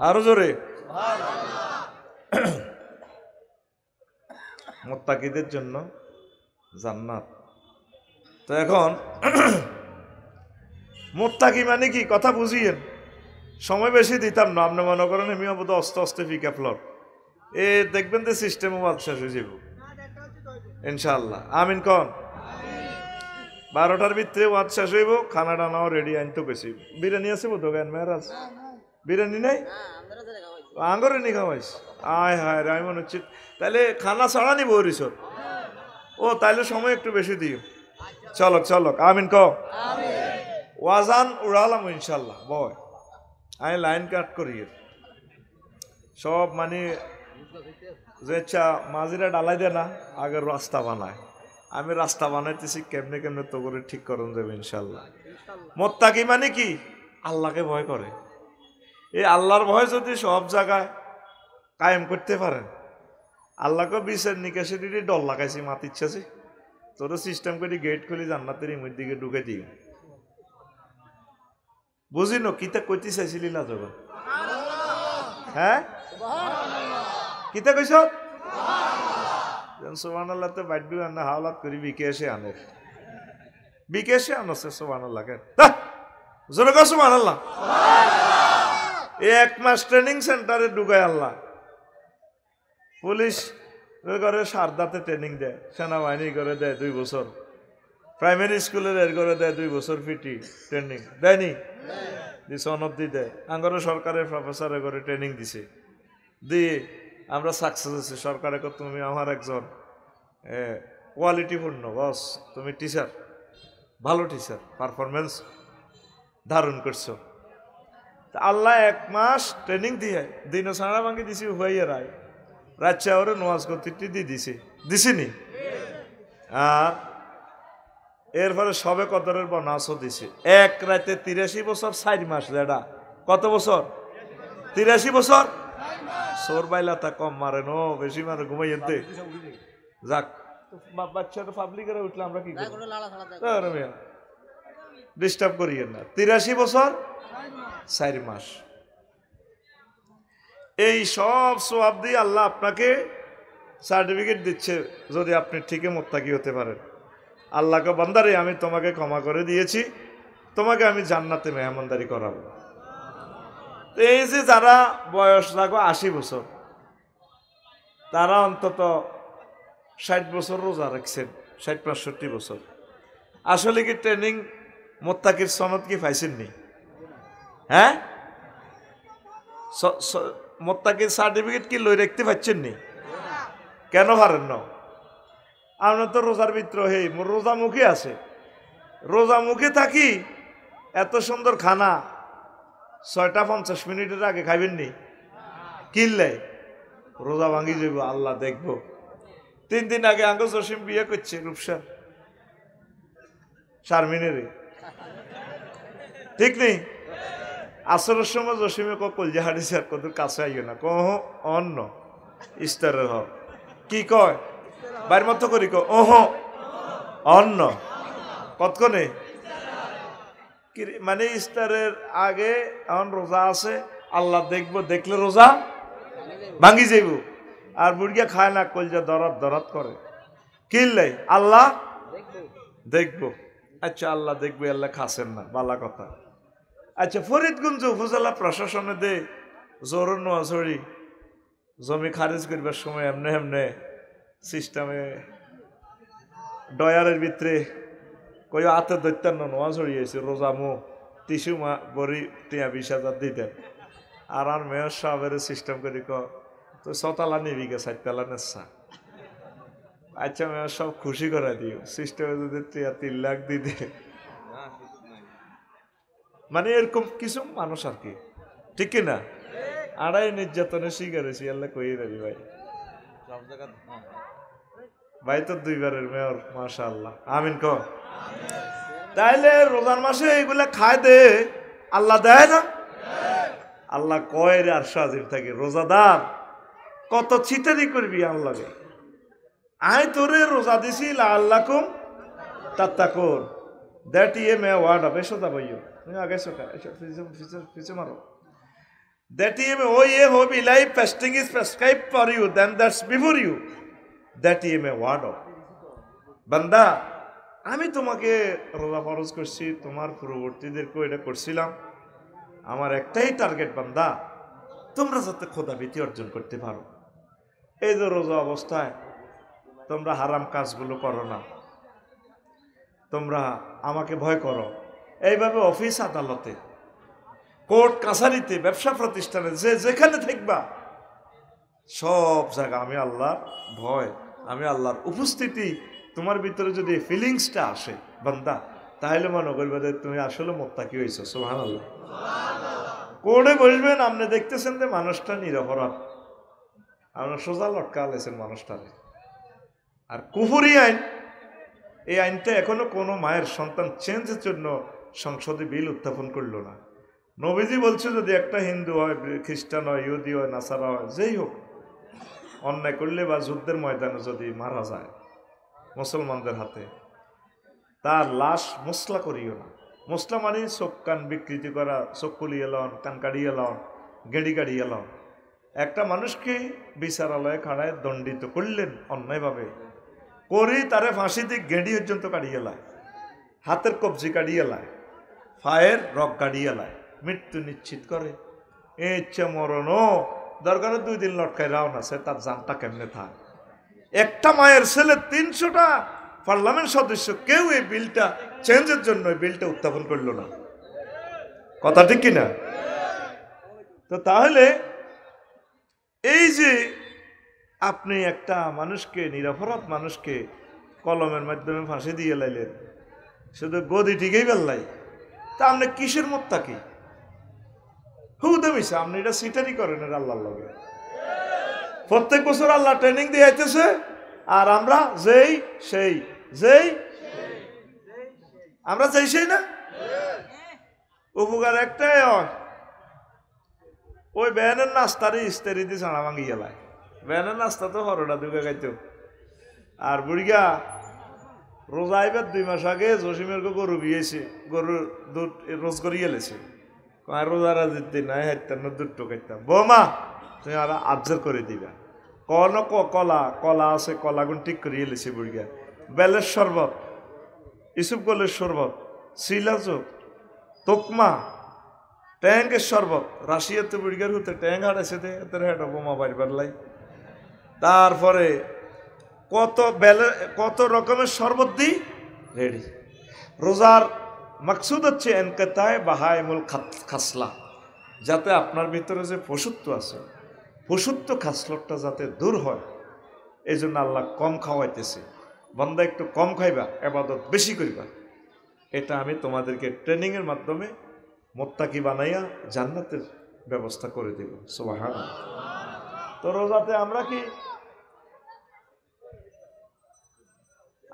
আরো জোরে মুত্তাকিদের জন্য জান্নাত। তো এখন মুত্তাকি মানে কি কথা বুঝিয়েন। সময় বেশি দিতাম না, আপনি মনে করেন আমি বোধ আস্তে আস্তে পিক আপ এ দেখবেন যে সিস্টেমও বাদ শেষ হয়ে যাব ইনশাআল্লাহ। আমিন কন। 12টার ভিতরে ওয়াজ শেষ হইব, খানা টানাও রেডি আনতে গেছি। বিরিয়ানি আছে বোধ জ্ঞান মেহরাজ? বিরিয়ানি নাই আঙ্গরে নি খাওয়াইস? আয় হায় রে, আমি মনে হচ্ছে তাহলে খানা ছাড়া নিব রিসোর্ট। ও তাইলে সময় একটু বেশি দিও। চলক চলক আমিন ক। ওয়াজান উড়ালাম ইনশাল্লাহ। বয় আমি লাইন কাট করি সব মানে যে মাঝিরা ডালাই দেয় না, আগের রাস্তা বানায়। আমি রাস্তা বানাইতেছি কেমনে কেমনে তো করে ঠিক করুন যাবে ইনশাল্লাহ। মোত্তাকি মানে কি? আল্লাহকে ভয় করে। এই আল্লাহর ভয় যদি সব জায়গায় কায়েম করতে পারেন, আল্লাহকে বিচার নিকাশে দিদি ডর লাগাইছি মাত ইচ্ছাছি তোর সিস্টেম করে গেট খুলি জান্নাতের ইমের দিকে ঢুকে দিই। বুঝি ন কিতা কইতে চাইছিলি না যখন? হ্যাঁ কিতা কইস? সুবহানাল্লাহ তো বাড়ি আনা হাওলাত করি বিকেশে আনে, বিকেশে আনছে সুবহানাল্লাহ কেন জোরে কর সুবহানাল্লাহ। এই 1 মাস ট্রেনিং সেন্টারে ঢুকায় আল্লাহ। পুলিশ করে সারদাতে ট্রেনিং দেয়, সেনাবাহিনী করে দেয় 2 বছর, প্রাইমারি স্কুলের এর করে দেয় 2 বছর পিটি ট্রেনিং দেয়নি? সনদ দেয়। আঙ্গর সরকারের প্রফেসরে করে ট্রেনিং দিছে, দিয়ে আমরা সাকসেস হয়েছি। সরকারে তুমি আমার একজন কোয়ালিটিপূর্ণ বস, তুমি টিচার, ভালো টিচার, পারফরমেন্স ধারণ করছো। আল্লাহ 1 মাস ট্রেনিং দিয়ে দিন সারা ভাঙ্গি দিছি হইয়ে রায় রাচ্চা ওরে নোয়াজ করতে দিয়ে দিছিনি। আর এরপরে সবে কদরের বনাসও দিছে। 1 রাতে 83 বছর 4 মাস। যেটা কত বছর? 83 বছর। সোর বাইলা তা কম মারে নো, বেশি মারে ঘুমাই এনতে যাক। বাচ্চাটা পাবলিকেরা উঠলে আমরা কি করি? ডিস্টার্ব করিয়েন না। 83 বছর 4 মাস। এই সব সওয়াব দিয়ে আল্লাহ আপনাকে সার্টিফিকেট দিচ্ছে যদি আপনি ঠিকই মুত্তাকি হতে পারেন। আল্লাহকে বান্দারে আমি তোমাকে ক্ষমা করে দিয়েছি, তোমাকে আমি জান্নাতে মেহমানদারি করাবো। এই যে যারা বয়স রাখো 80 বছর, তারা অন্তত 60 বছর রোজা রাখছেন, 60-65 বছর। আসলে কি ট্রেনিং মুত্তাকির সনদ কি পাইছেননি? হ্যাঁ, মুত্তাকির সার্টিফিকেট কি লই রাখতে পারছেন নি? কেন পারেন না? আপনার তো রোজার ভিতরে হে মোর রোজা মুখে আছে, রোজা মুখে থাকি এত সুন্দর খানা 6টা 50 মিনিটের আগে খাইবেন নি? কিনলে রোজা ভাঙি যাব, আল্লাহ দেখবো। 3 দিন আগে আঙ্গ জসিম বিয়ে করছে রূপসার শারমিনেরে, ঠিক নেই? আসরের সময় জসিমে কল যে হারিস আর কত কাছে আইও না, কহ অন্য ইস্তারের হ কি কয় বাইর মতো করি ওহ অন্য কতক্ষণে মানে ইস্তারের আগে এখন রোজা আছে, আল্লাহ দেখবো, দেখলে রোজা ভাঙি যাইব। আর বুড়িয়া খায় না, কলজা দরাত দরাত করে, কিনলে আল্লাহ দেখবো। আচ্ছা আল্লাহ দেখবো, আল্লাহ খাসেন না, বালা কথা। আচ্ছা ফরিদগঞ্জ উপজেলা প্রশাসনে দে জোর নোয়াছড়ি জমি খারিজ করবার সময় এমনে এমনে সিস্টেমে ডয়ারের ভিতরে কই হাতে দৈত্যান্ন নোয়া ছড়িয়েছে রোজামু টিসু মা বড়ি 20,000 দিতেন। আর মেয়র সাহেবের সিস্টেম করি তো 6 তালা নিবি গে 4 তালা নেশা। আচ্ছা মেয়র সব খুশি করে দিও, সিস্টেমে যদি 3 লাখ দিতে, মানে এরকম কিছু মানুষ আর কি, ঠিক কিনা? আড়াই নির্যাতনের শিকার হয়েছি, আল্লাহ কই রাখি ভাই। ভাই তো 2বারের মেয়র, মাশাআল্লাহ, আমিন ক। তাইলে রোজার মাসে এগুলা খায় দে, আল্লাহ দেয় না? আল্লাহ কয় রে, আর সাজির থাকে রোজাদার কত চিতারি করবি আল্লাহকে। আই তোরে রোজা দিছি লাআল্লাকুম তাত্তাকুন, দ্যাট মে ওয়ার্ড অফ এসোদা ভাইও তুমি আগে সোটা পিছে মারো। That oh ye hope life fasting is prescribed for you, then that's before you. That a word of বান্দা, আমি তোমাকে রোজা ফরজ করছি, তোমার পূর্ববর্তীদেরকেও এটা করছিলাম। আমার একটাই টার্গেট বান্দা, তোমরা যাতে খোদাভীতি অর্জন করতে পারো। এই যে রোজা অবস্থায় তোমরা হারাম কাজগুলো করো না, তোমরা আমাকে ভয় করো। এইভাবে অফিস আদালতে, কোর্ট কাছারিতে, ব্যবসা প্রতিষ্ঠানে, যে যেখানে থাকবা সব জায়গা আমি আল্লাহর ভয়, আমি আল্লাহর উপস্থিতি তোমার ভিতরে যদি ফিলিংসটা আসে বান্দা, তাহলে মনে করবে যে তুমি আসলে মুত্তাকি হয়েছো। সুবহানাল্লাহ। কোর্টে বসবেন, আপনি দেখতেছেন যে মানুষটা নিরপরাধ, আপনার সোজা লটকা আলেছেন মানুষটারে। আর কুফরি আইন, এই আইনটা এখনো কোনো মায়ের সন্তান চেঞ্জের জন্য সংসদে বিল উত্থাপন করলো না। নবীজি বলছে যদি একটা হিন্দু হয়, খ্রিস্টান হয়, ইহুদি হয়, নাসারা হয়, যেই হোক, অন্যায় করলে বা যুদ্ধের ময়দানে যদি মারা যায় মুসলমানদের হাতে, তার লাশ মশলা করিও না। মশলা মানে চোখ কান বিকৃতি করা, চোখ কুলিয়ে লন, কান কাড়িয়ে লন, গেঁড়ি কাড়িয়ে লন। একটা মানুষকে বিচারালয়ে খাড়ায় দণ্ডিত করলেন অন্যায়ভাবে, করি তারে ফাঁসি দিয়ে গেঁড়ি পর্যন্ত কাড়িয়ে লায়, হাতের কবজি কাড়িয়ে লায়, পায়ের রক কাড়িয়ে লায়, মৃত্যু নিশ্চিত করে। এই ইচ্ছে মরণও দরকার 2 দিন লটকায় রাও না, সে তার জানটা কেমনে থাক। একটা মায়ের ছেলে 300টা পার্লামেন্ট সদস্য, কেউ এই বিলটা চেঞ্জের জন্য বিলটা উত্থাপন করলো না। কথা ঠিক কিনা? তো তাহলে এই যে আপনি একটা মানুষকে, নিরপরাধ মানুষকে কলমের মাধ্যমে ফাঁসি দিয়ে লাইলেন, শুধু গদি ঠিকই বেললাই, তা আপনি কিসের মুত্তাকি? হুদমিছে আপনি এটা সিটারি করেন আল্লাহর লগে। প্রত্যেক বছর আল্লাহ ট্রেনিং দিয়ে আইতেছে, আর আমরা যেই সেই, যেই আমরা যেই সেই না। উপকার একটাই হয়, ওই ব্যানের নাস্তারই ইস্তারি দিয়ে ছাড়া ভাঙি গেলায়। ব্যানের নাস্তা তো হরটা দুগে খাইত। আর বুড়িগা রোজা আইবার 2 মাস আগে জসিমের গরু বিয়েছে, গরুর দুধ রোজ করিয়ে লেছে। রোজারা দিতে নাই হাইতাম না, দুধ টোকাইতাম। বৌমা তুমি আর আবজার করে দিবা। কলা কলা আছে, কলাগুন ঠিক করিয়ে লেছে বুড়িগা। বেলের শরবত, ইসুফ গোলের শরবত, শিলাজোক, তোকমা, ট্যাঙ্কের শরবত। রাশিয়াতে বুড়িগার হতে ট্যাঙ্ক হারাইছে দে, তোর হেঁটো বোমা বাড়িবার লাই। তারপরে কত রকমের শরবত দিই রেডি। রোজার মাকসুদ হচ্ছে এনকেতায় বাহায়মুল খাসলা, যাতে আপনার ভিতরে যে পশুত্ব আছে, পশুত্ব খাসলতটা যাতে দূর হয়। এই জন্য আল্লাহ কম খাওয়াইতেছে, বান্দা একটু কম খাইবা, ইবাদত বেশি করিবা। এটা আমি তোমাদেরকে ট্রেনিংয়ের মাধ্যমে মুত্তাকি বানাইয়া জান্নাতের ব্যবস্থা করে দেব। সুবহানাল্লাহ। তো রোজাতে আমরা কি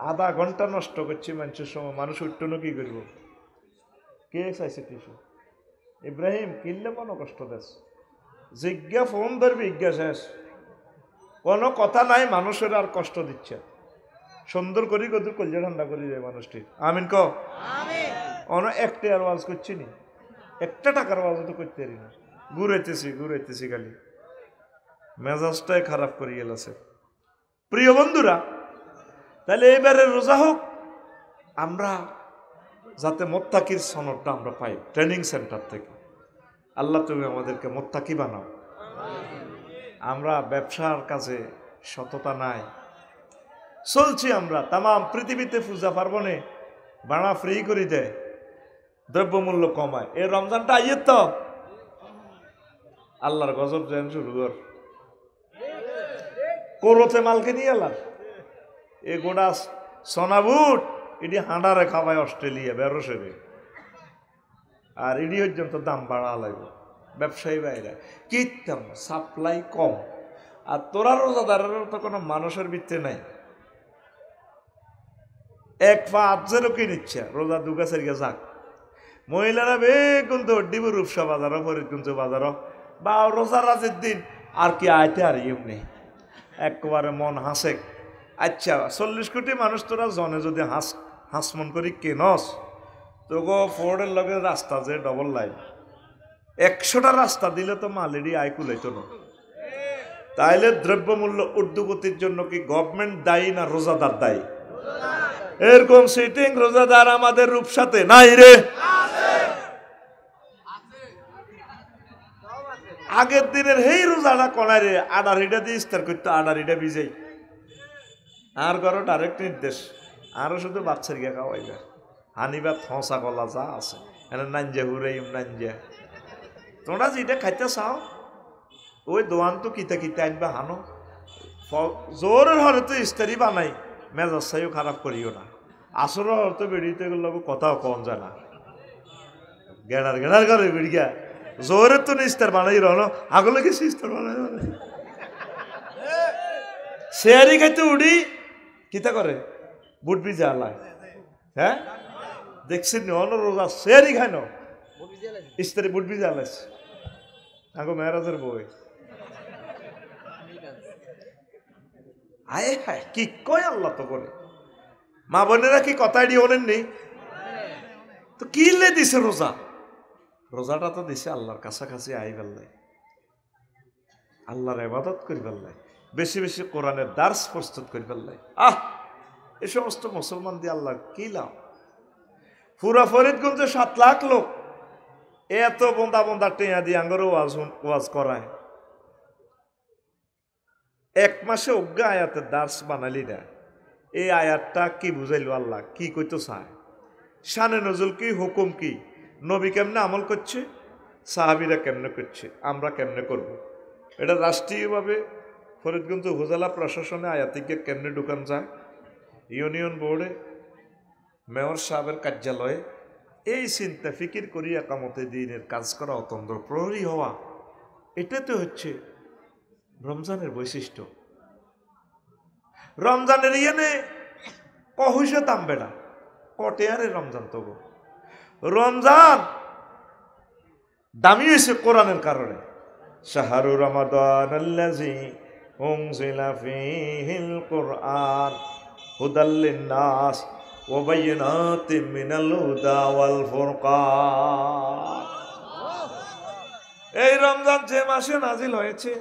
আধা ঘন্টা নষ্ট করছি মানুষের সময়? মানুষ উঠতো কি করবো? কে চাইছে টিসু? ইব্রাহিম কিনলে কোনো কষ্ট দেশ, জিজ্ঞা ফোন ধরবি, ইজ্ঞা শেষ, কোনো কথা নাই। মানুষের আর কষ্ট দিচ্ছে, সুন্দর করি কত কলজা ঠান্ডা করি যায় মানুষটি। আমিন ক অন একটা আর ওয়াজ করছি নি, একটা টাকার ওয়াজ তো করতে পারি না। ঘুরাইতেছি খালি, মেজাজটাই খারাপ করে গেছে। প্রিয় বন্ধুরা, তাহলে এবারে রোজা হোক, আমরা যাতে মুত্তাকির সনদটা আমরা পাই ট্রেনিং সেন্টার থেকে। আল্লাহ তুমি আমাদেরকে মুত্তাকি বানাও। আমরা ব্যবসার কাজে সততা নাই, চলছি আমরা তাম পৃথিবীতে পূজা পার্বণে বাড়া ফ্রি করে দেয়, দ্রব্যমূল্য কমায়। এই রমজানটা আইয়ে তো আল্লাহর গজব যেন শুরু কর, কোরতে মালকে নিয়ে এলাম। এ গোটা সোনাবুট এটি হাঁডারে খাওয়ায় অস্ট্রেলিয়া বেরোসেবে, আর এটি পর্যন্ত দাম বাড়া লাগবে। ব্যবসায়ী বাইরে কিতাম সাপ্লাই কম, আর তোরা রোজাদারের তো কোনো মানুষের ভিত্তি নাই। এক পা আজেরও কি নিচ্ছে রোজা দুগা সেরিয়া যাক। মহিলারা বেগুন দৌড় দিব রূপসা বাজারও, ফরিদগঞ্জ বাজারও, বা রোজা রাজের দিন আর কি আইতে আর এমনি একবারে মন হাসে। আচ্ছা 40 কোটি মানুষ তোরা জনে যদি হাঁসমন করি কেনস, তো গো ফোর্ডের লগে রাস্তা যে ডবল লাইন, 100টা রাস্তা দিলে তো মালেরই আয় কুলাইতো না। তাইলে দ্রব্যমূল্য ঊর্ধ্বগতির জন্য কি গভর্নমেন্ট দায়ী না রোজাদার দায়ী? এরকম সিটিং রোজাদার আমাদের রূপসাতে নাই রে। আগের দিনের হেই রোজাটা কনারে আডারিটা দিয়ে ইস্তার করতো, আডারিটা ভিজাই আর ঘর ডাইরেক্ট নির্দেশ আরো শুধু বাচ্চার গিয়ে খাওয়াইবে হানিবা ফসা গলা যা আছে এনে নাঞ্জা হুরাই নাঞ্জা তোমরা যেটা খাইতে চাও ওই দোয়ান তো কিতা কিতা আনবা হানো জোরের হলে তো ইস্তারি বানাই মেজাজ চাইও খারাপ করিও না আসর তো বেরিয়ে গেল কথাও কম যায় না গেড়ার গেড়ার করে বেড়িয়া জোরের তো ইস্তার বানাই রনো আগলে গেছি ইস্তার বানাই শেয়ারি খাইতে উড়ি কিতা করে বুট ভিজা আলায় হ্যাঁ দেখছি অন রোজা শেয়ারি খাই ন ইস্তারি বুট ভিজা আলাইছে আগো মেহরাজের বই আয় হায় কি কয় আল্লাহ তো করে মা বোনেরা কি কথাই দিয়ে ওনেন নেই তো কি লে দিছে রোজা রোজাটা তো দিছে আল্লাহর কাছাকাছি আই ফেললাই আল্লাহর ইবাদত করি ফেললাই বেশি বেশি কোরআনের দার্স প্রস্তুত করে ফেললাই এই সমস্ত মুসলমান দিয়ে আল্লাহ কি লাভ পুরা ফরিদগঞ্জে 7 লাখ লোক এত বন্দা বন্দা টেয়া দিয়ে আঙ্গরও ওয়াজ করায় এক মাসে অজ্ঞা আয়াতের দার্স বানালি না এই আয়াতটা কি বুঝাইল আল্লাহ কি কইতো চায় শানে নজরুল কি হুকুম কি নবী কেমনে আমল করছে সাহাবীরা কেমনে করছে আমরা কেমনে করব এটা রাষ্ট্রীয়ভাবে ফরিদগঞ্জ উপজেলা প্রশাসনে আয়াতিকে কেমনে ঢুকান যায় ইউনিয়ন বোর্ডে মেয়র সাহেবের কার্যালয়ে এই চিন্তা ফিকির করি একামতে দিনের কাজ করা অতন্ত্র প্রহরী হওয়া এটা তো হচ্ছে রমজানের বৈশিষ্ট্য রমজানের ইয়েনে কহুসে দামবে না কটে আরে রমজান তবু রমজান দামি হয়েছে কোরআনের কারণে শাহরু রমাদান আল্লাযী উনজিলা ফীহিল কুরআন হুদাল লিন-নাস ওয়া বায়িনাতিন মিনাল হুদা ওয়াল ফুরকান এই রমজান যে মাসে নাজিল হয়েছে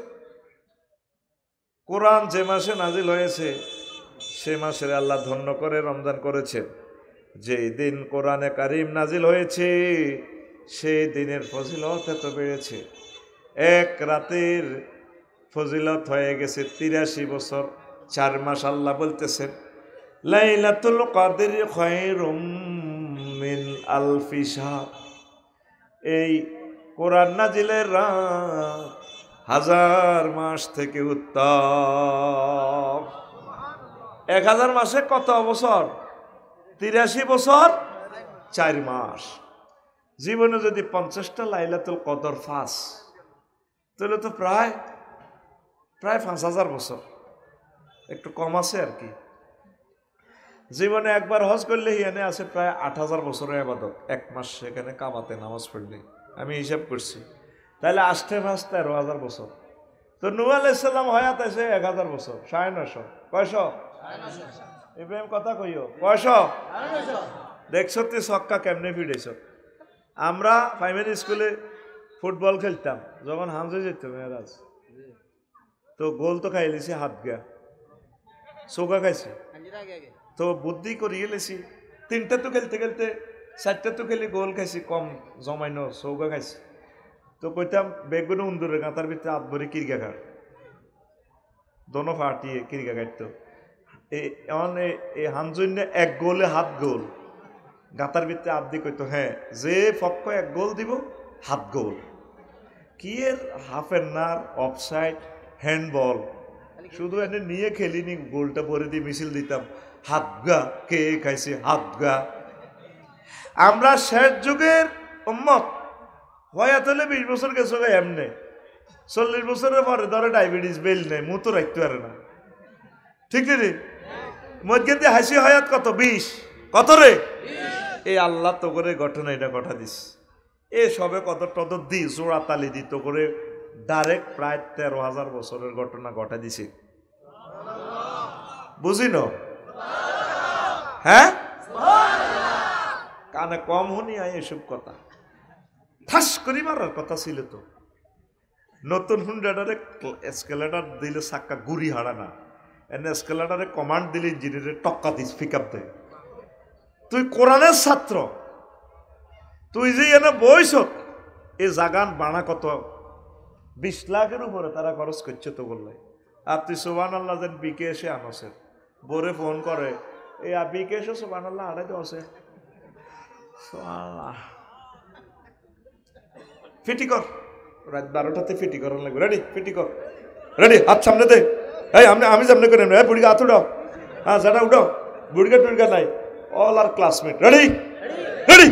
কোরআন যে মাসে নাজিল হয়েছে সে মাসের আল্লাহ ধন্য করে রমজান করেছেন যেই দিন কোরআনে কারিম নাজিল হয়েছে সেই দিনের ফজিলত এত বেড়েছে এক রাতের ফজিলত হয়ে গেছে ৮৩ বছর 4 মাস আল্লাহ বলতেছেন লাইলাতুল কদর খায়রুম মিন আলফি শাহর এই কোরআন নাজিলের রাত 1000 মাস থেকে উত্তম 1000 মাসে কত বছর ৮৩ বছর 4 মাস জীবনে যদি 50টা লাইলাতুল কদর ফাঁস তাহলে তো প্রায় 5000 বছর একটু কম আছে আর কি জীবনে একবার হজ করলে এনে আছে প্রায় 8000 বছরের ইবাদত 1 মাস সেখানে কাবাতে নামাজ পড়লে আমি হিসাব করছি তাহলে আষ্টে ফাঁস 13,000 বছর তো নূহ আলাইহিস সালাম হায়াত আছে 1000 বছর 950 কয়শো ইব্রাহিম কথা কইও কয়শো দেখছো তুই ছক্কা কেমনে ফিরেছ আমরা প্রাইমারি স্কুলে ফুটবল খেলতাম যখন হামজে যেত মেয়েরাজ তো গোল তো খাই লিছি হাত গা চৌকা খাইছি তো বুদ্ধি করিয়ে লেছি 3টা তো খেলতে খেলতে 4টা তো খেলি গোল খাইছি কম জমাইনো চৌকা খাইছি তো কইতাম বেগুন উন্দুরের গাঁতার ভিতরে হাত ভরে কিরগা ঘাট দোনো ফাটিয়ে কিরগা কাটতো এই হামজন্য 1 গোলে 7 গোল গাঁতার ভিতরে হাত দিয়ে কইতো হ্যাঁ যে পক্ষ 1 গোল দিব 7 গোল কি এর হাফের নার অফসাইড হ্যান্ডবল শুধু এনে নিয়ে খেলিনি গোলটা ভরে দিয়ে মিছিল দিতাম হাত গা কে খাইছে হাত গা আমরা শেষ যুগের উম্মত হয়াত হলে 20 বছর গেছো এমনি 40 বছরের পরে ধরে ডায়াবেটিস বেল নেই মুতো রাখতে পারে না ঠিক রে মধ্যে দিয়ে হাসি হয়াত কত 20 কত রে এই আল্লাহ তো করে ঘটনা এটা ঘটা দিস এ সবে কত টদ দি জোড়া তালি দিত করে ডাইরেক্ট প্রায় 13,000 বছরের ঘটনা ঘটা দিছে বুঝিন হ্যাঁ কানে কম হনি আয় এসব কথা ঠাস করি মারার কথা ছিল তো নতুন হুন্ডাটারে এসকেলেটার দিলে চাক্কা গুড়ি হারা না এনে এসকেলেটারে কমান্ড দিলে ইঞ্জিনিয়ারে টক্কা দিস পিক আপ দেয় তুই কোরআনের ছাত্র তুই যে এনে বইস এই জাগান বানা কত 20 লাখের উপরে তারা খরচ করছে তো বললে। আপনি সুবহানাল্লাহ যেন বিকেশে আনছেন, বোরে ফোন করে এই বিকেশে সুবহানাল্লাহ আড়াই তো আছে সুবহানাল্লাহ ফিটি কর, রাত 12টাতে ফিটি করার লাগবে। রেডি, ফিটি কর, রেডি, হাত সামনে দে, এই আমি সামনে করে নেব, বুড়িকে হাত উঠাও, হ্যাঁ সেটা উঠাও, বুড়িকা টুড়িকা নাই, অল আর ক্লাসমেট, রেডি রেডি,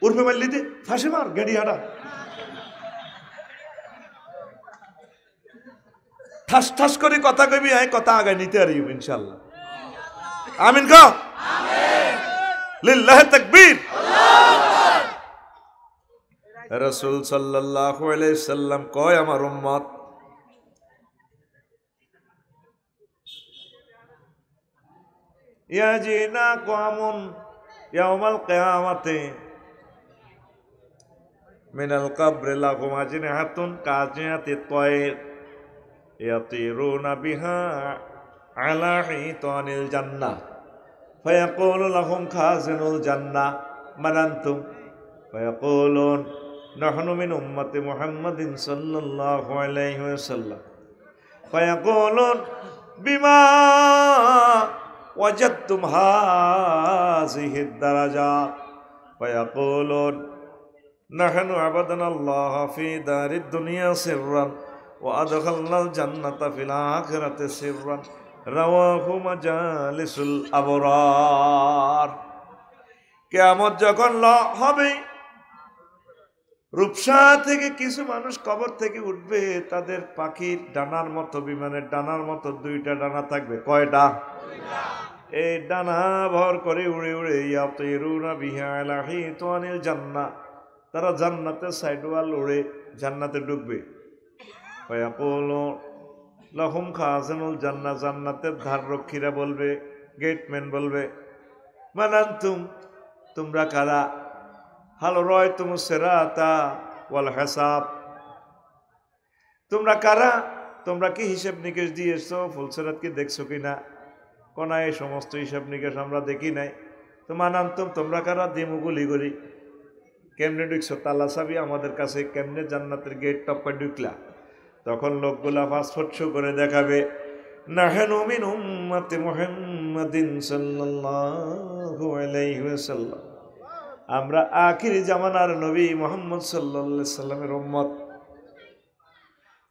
উর্ফে মারলি দে, ফাঁসি মার, গেড়ি হাঁটা, ঠাস ঠাস করে কথা কবি, হ্যাঁ কথা আগে নিতে পারি ইনশাল্লাহ। আমিন কা লিল্লাহি তাকবীর। রাসূল সাল্লাল্লাহু আলাইহি সাল্লাম কয় আমার উম্মত ইয়াজিনা কওমুন ইয়াউমাল কিয়ামাতি মিনাল কবরি লাহুম আজনিহাতুন কাজিয়াতি তায়র ইয়াতিরুনা বিহা আলা হিতানিল জান্নাহ ফায়াকুলু লাহুম খাজিনুল জান্নাহ মান আনতুম ফায়াকুলুন নাহনু মিন উম্মতি মুহাম্মাদিন সাল্লাল্লাহু আলাইহি ওয়াসাল্লাম ফায়াকুলুন বিমা ওয়াজাদতুম হাযিহিদ দারাজাত ফায়াকুলুন নাহনু আবাদনাল্লাহ ফি দারিদ দুনিয়া সিররান ওয়া আদখালনাল জান্নাতা ফিল আখিরাতি সিররান রাওয়াহু মাজালিসুল আবরার। কিয়ামত যখন হবে, রূপসা থেকে কিছু মানুষ কবর থেকে উঠবে, তাদের পাখির ডানার মতো, বিমানের ডানার মতো দুইটা ডানা থাকবে। কয়টা? এই ডানা ভর করে উড়ে উড়ে ইয়াতিরুনা বিহা আলা হিতানিল জান্নাহ, তারা জান্নাতের সাইড ওয়াল উড়ে জান্নাতে ঢুকবে। ফায়াকুলু লাহুম খাজিনুল জান্নাহ, জান্নাতের ধার রক্ষীরা বলবে, গেটম্যান বলবে, মান আনতুম, তোমরা কারা? হাল রায়তুমুস সিরাতা ওয়াল হিসাব, তোমরা কারা? তোমরা কি হিসাব নিকেশ দিয়েছো? ফুলসিরাত কি দেখছো কিনা? কোনা এই সমস্ত হিসাব নিকেশ আমরা দেখি নাই। তো মান আনতুম, তোমরা কারা? দিমুগুলি করি কেমনে ঢুকছো? তালা চাবি আমাদের কাছে, কেমনে জান্নাতের গেট টপ্পা ঢুকলা? তখন লোকগুলা পাসপোর্ট শো করে দেখাবে, নাহনু মিন উম্মতি মুহাম্মাদিন সাল্লাল্লাহু আলাইহি ওয়াসাল্লাম, আমরা আখির জামানার নবী মুহাম্মদ সাল্লাল্লাহু আলাইহি সাল্লামের উম্মত।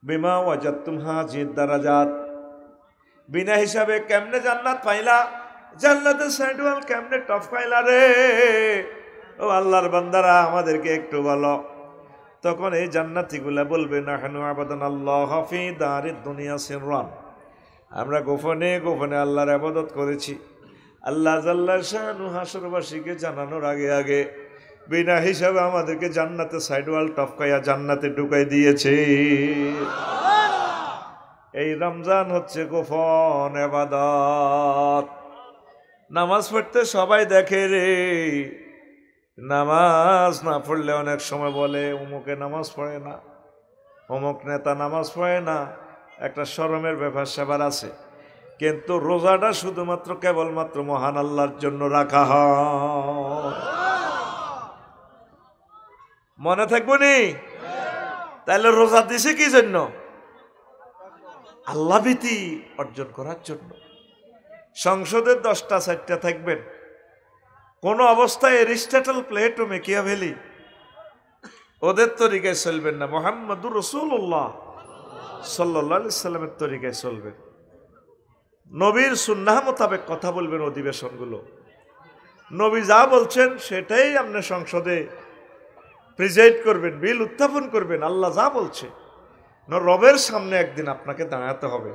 বিমা ওয়াজাদতুম হাযিহিদ দারাজাত, বিনা হিসাবে কেমনে জান্নাত পাইলা? জান্নাতের সাইডওয়াল কেমনে টপ পাইলা রে? ও আল্লাহর বান্দারা, আমাদেরকে একটু বলো। তখন এই জান্নাতীগুলা বলবে, নাহনু আবাদনাল্লাহ ফি দারিদ দুনিয়া সিররান, আমরা গোপনে গোপনে আল্লাহর ইবাদত করেছি। আল্লাহ জাল্লা শানু হাসরবাসীকে জানানোর আগে আগে বিনা হিসাবে আমাদেরকে জান্নাতে সাইডওয়াল টপকাইয়া জান্নাতে ঢুকাই দিয়েছে। এই রমজান হচ্ছে গোপন ইবাদত। নামাজ পড়তে সবাই দেখে রে, নামাজ না পড়লে অনেক সময় বলে অমুকে নামাজ পড়ে না, অমুক নেতা নামাজ পড়ে না, একটা শরমের ব্যাপার সেবার আছে। কিন্তু রোজাটা শুধুমাত্র কেবলমাত্র মহান আল্লাহর জন্য রাখা হয়। মনে থাকবো নি? তাহলে রোজা দিছে কি জন্য? আল্লাহ ভীতি অর্জন করার জন্য। সংসদের 10টা 4টা থাকবেন, কোন অবস্থায় এরিস্টটল, প্লেটো, মেকিয়াভেলি ওদের তরিকায় চলবেন না, মুহাম্মদুর রাসূলুল্লাহ সাল্লাল্লাহু আলাইহি সাল্লামের তরিকায় চলবেন। নবীর সুন্নাহ মোতাবেক কথা বলবেন অধিবেশনগুলো। নবী যা বলছেন সেটাই আপনি সংসদে প্রেজেন্ট করবেন, বিল উত্থাপন করবেন। আল্লাহ যা বলছে, রবের সামনে একদিন আপনাকে দাঁড়াতে হবে।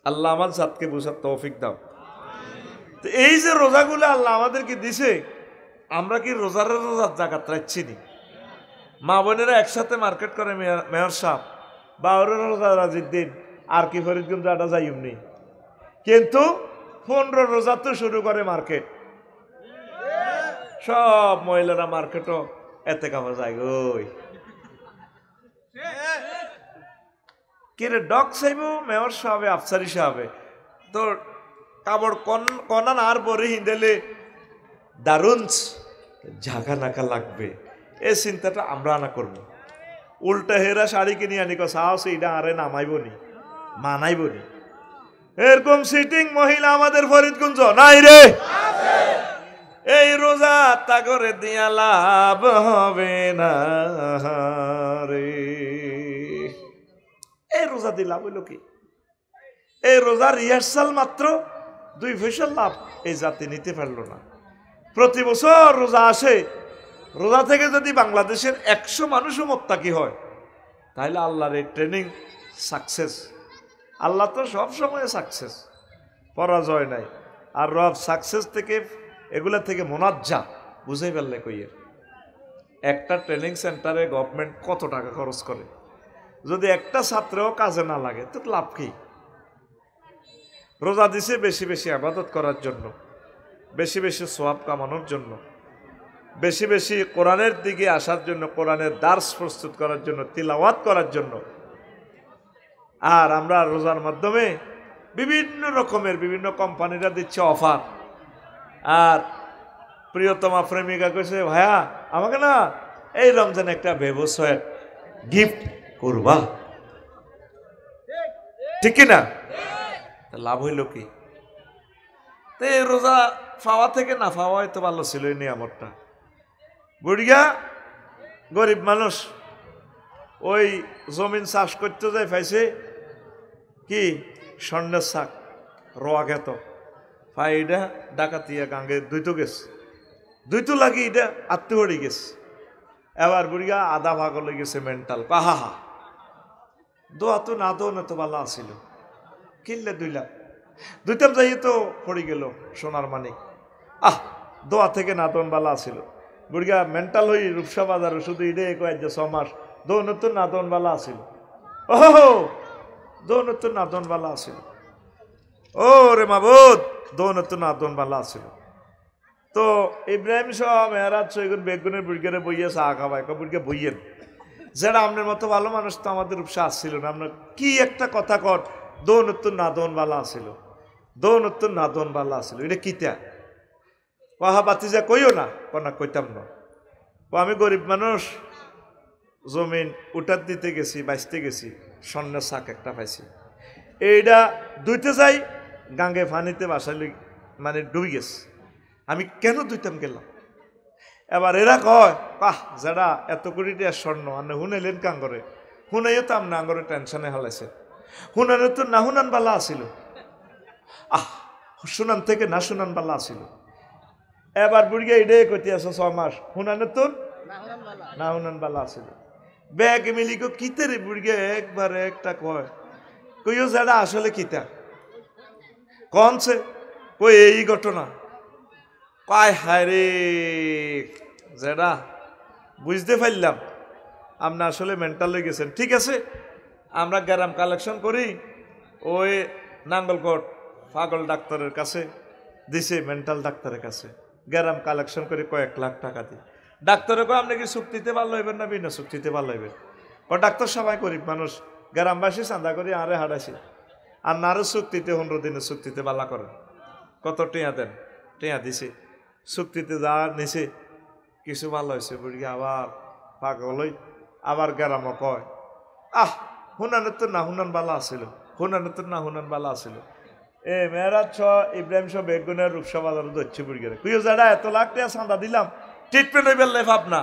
আল্লাহ আমার জাতকে বোঝার তৌফিক দাও। তো এই যে রোজাগুলো আল্লাহ আমাদেরকে দিছে, আমরা কি রোজার জাকাত রাখছি নি? মা বোনেরা একসাথে মার্কেট করে, মেয়র সাহেব বা রোজা রাজির দিন আর কি ফরিদগঞ্জ আটা যাই এমনি, কিন্তু 15 রোজা তো শুরু করে মার্কেট। সব মহিলারা মার্কেটও এতে কামা যায় ওই কিরে ডক চাইব মেয়র সাহেবে, আফসারি সাহেবে তো কাপড় কনান আর বরে হিন্দেলে দারুণ ঝাঁকা নাকা লাগবে। এই চিন্তাটা আমরা আনা করবো। উল্টা হেরা শাড়ি কিনে আনি সাহস এইটা আরে নামাইবনি মানাইবনি এরকম সিটিং মহিলা আমাদের ফরিদগঞ্জ নাই রে। এই রোজা তা করে দিয়া লাভ হবে না রে। এই রোজা দিয়ে লাভ হইল কি? এই রোজা রিহার্সাল মাত্র 2 পয়সা লাভ এই জাতি নিতে পারল না। প্রতি বছর রোজা আসে, রোজা থেকে যদি বাংলাদেশের 100 মানুষও মোত্তাকি হয় তাহলে আল্লাহর এই ট্রেনিং সাকসেস। আল্লাহ তো সব সময় সাকসেস, পরাজয় নাই। আর রব সাকসেস থেকে এগুলা থেকে মোনাজ্জা বুঝাই পারলে কইয়ের। একটা ট্রেনিং সেন্টারে গভর্নমেন্ট কত টাকা খরচ করে, যদি একটা ছাত্রও কাজে না লাগে তো লাভ কি? রোজা দিছে বেশি বেশি ইবাদত করার জন্য, বেশি বেশি সওয়াব কামানোর জন্য, বেশি বেশি কোরআনের দিকে আসার জন্য, কোরআনের দার্স প্রস্তুত করার জন্য, তিলাওয়াত করার জন্য। আর আমরা রোজার মাধ্যমে বিভিন্ন রকমের বিভিন্ন কোম্পানিরা দিচ্ছে অফার। আর প্রিয়তমা প্রেমিকা কইছে ভাইয়া আমাকে না এই রমজানে একটা ব্যবসায় গিফট করবা, ঠিক না? লাভ হইল কি? তো এই রোজা পাওয়া থেকে না পাওয়াই তো ভালো ছিল এই নিয়ামতটা। বুড়িয়া গরিব মানুষ ওই জমিন চাষ করতে যায়, পাইছে কি স্বর্ণের শাক রোয়া খেত ফাইডা ডাকাতিয়া গাঙ্গে দুইতো গেছে, দুইতো লাগি এটা আত্মহরি গেছে। এবার বুড়িয়া আধা ভাগ হলে গেছে মেন্টাল, কাহা দোয়া তো না দো না তো ভালো আসিল, কিনলে 2 লাখ দুইতাম যাই তো পড়ে গেল সোনার মানিক। দোয়া থেকে না দোন বালা আসিল। বুড়িয়া মেন্টাল হই রূপসা বাজারে শুধু ইডে কয়েক যে 6 মাস দৌনত্তর না দোন বালা আসিল। ওহো দৌনত্তর না দোন বালা আসিল, ও রে মাবুদ দৌনত্তর না দোন বালা আসিল। তো ইব্রাহিম সহ মেহরাজ সৈগুন বেগুনের বুড়িয়ারে বইয়ে চা খাবাই বুড়িয়া বইয়েন, যারা আপনার মতো ভালো মানুষ তো আমাদের রূপসা আসছিল না। আপনার কি একটা কথা কর দৌনত্তর না দোন বালা আসিল, দৌনত্তর না দোন বালা আসিল, এটা কিতা পাহা বাতিজা কইও না, কনা কইতাম না। আমি গরিব মানুষ জমিন উঠার দিতে গেছি, বাঁচতে গেছি, স্বর্ণের শাক একটা পাইছি, এইটা দুইতে যাই গাঙ্গে ফানিতে বাসালি মানে ডুবে গেছে। আমি কেন দুইতাম গেলাম? এবার এরা কয় যারা এত কোটি টাকা স্বর্ণ আনে হুনাইলেন কাং করে, হুনাইও তো আমনা আঙ্গরে টেনশনে হালাইছে, হুনানো তো না হুনান বালা আসিল, শুনান থেকে না শুনান বালা আসিল। এবার বুড়িয়া এটাই কইতে আছো 6 মাস হুনানো তো না হুনান বালা আসিল। ব্যাগ মিলি গো কিতে রে বুড়িয়া একবারে একটা কয় কইও যারা আসলে কিতা কনছে কই এই ঘটনা কয় হায় রে যারা বুঝতে পারলাম আপনি আসলে মেন্টাল হয়ে গেছেন। ঠিক আছে আমরা গ্রাম কালেকশন করি, ওই নাঙ্গলকোট পাগল ডাক্তারের কাছে দিছে, মেন্টাল ডাক্তারের কাছে গ্রাম কালেকশন করে কয়েক লাখ টাকা দিই। ডাক্তারে কয় আপনি কি চুক্তিতে ভালো হইবেন না বিনা চুক্তিতে ভালো হইবেন? ডাক্তার সবাই গরিব মানুষ, গ্রামবাসী চাঁদা করে আরে হারাইছে, আর নারো চুক্তিতে 15 দিনের চুক্তিতে বালা করেন। কত টিয়া দেন? টিয়া দিছে, চুক্তিতে যা নিছে কিছু ভালো হয়েছে বুড়ি আবার পাগল হই, আবার গ্রাম কয় হুনানের তো না হুনান বালা আসিল, হুনানের তো না হুনান বালা আসিল। মেয়েরাজ ইব্রাহিম সহ বেগুনের রূপসা বাজার ধরছে বুড়ি গেলে কুইও যারা এত লাখ টাকা চাঁদা দিলাম ট্রিটমেন্ট হয়ে বেললে ভাবনা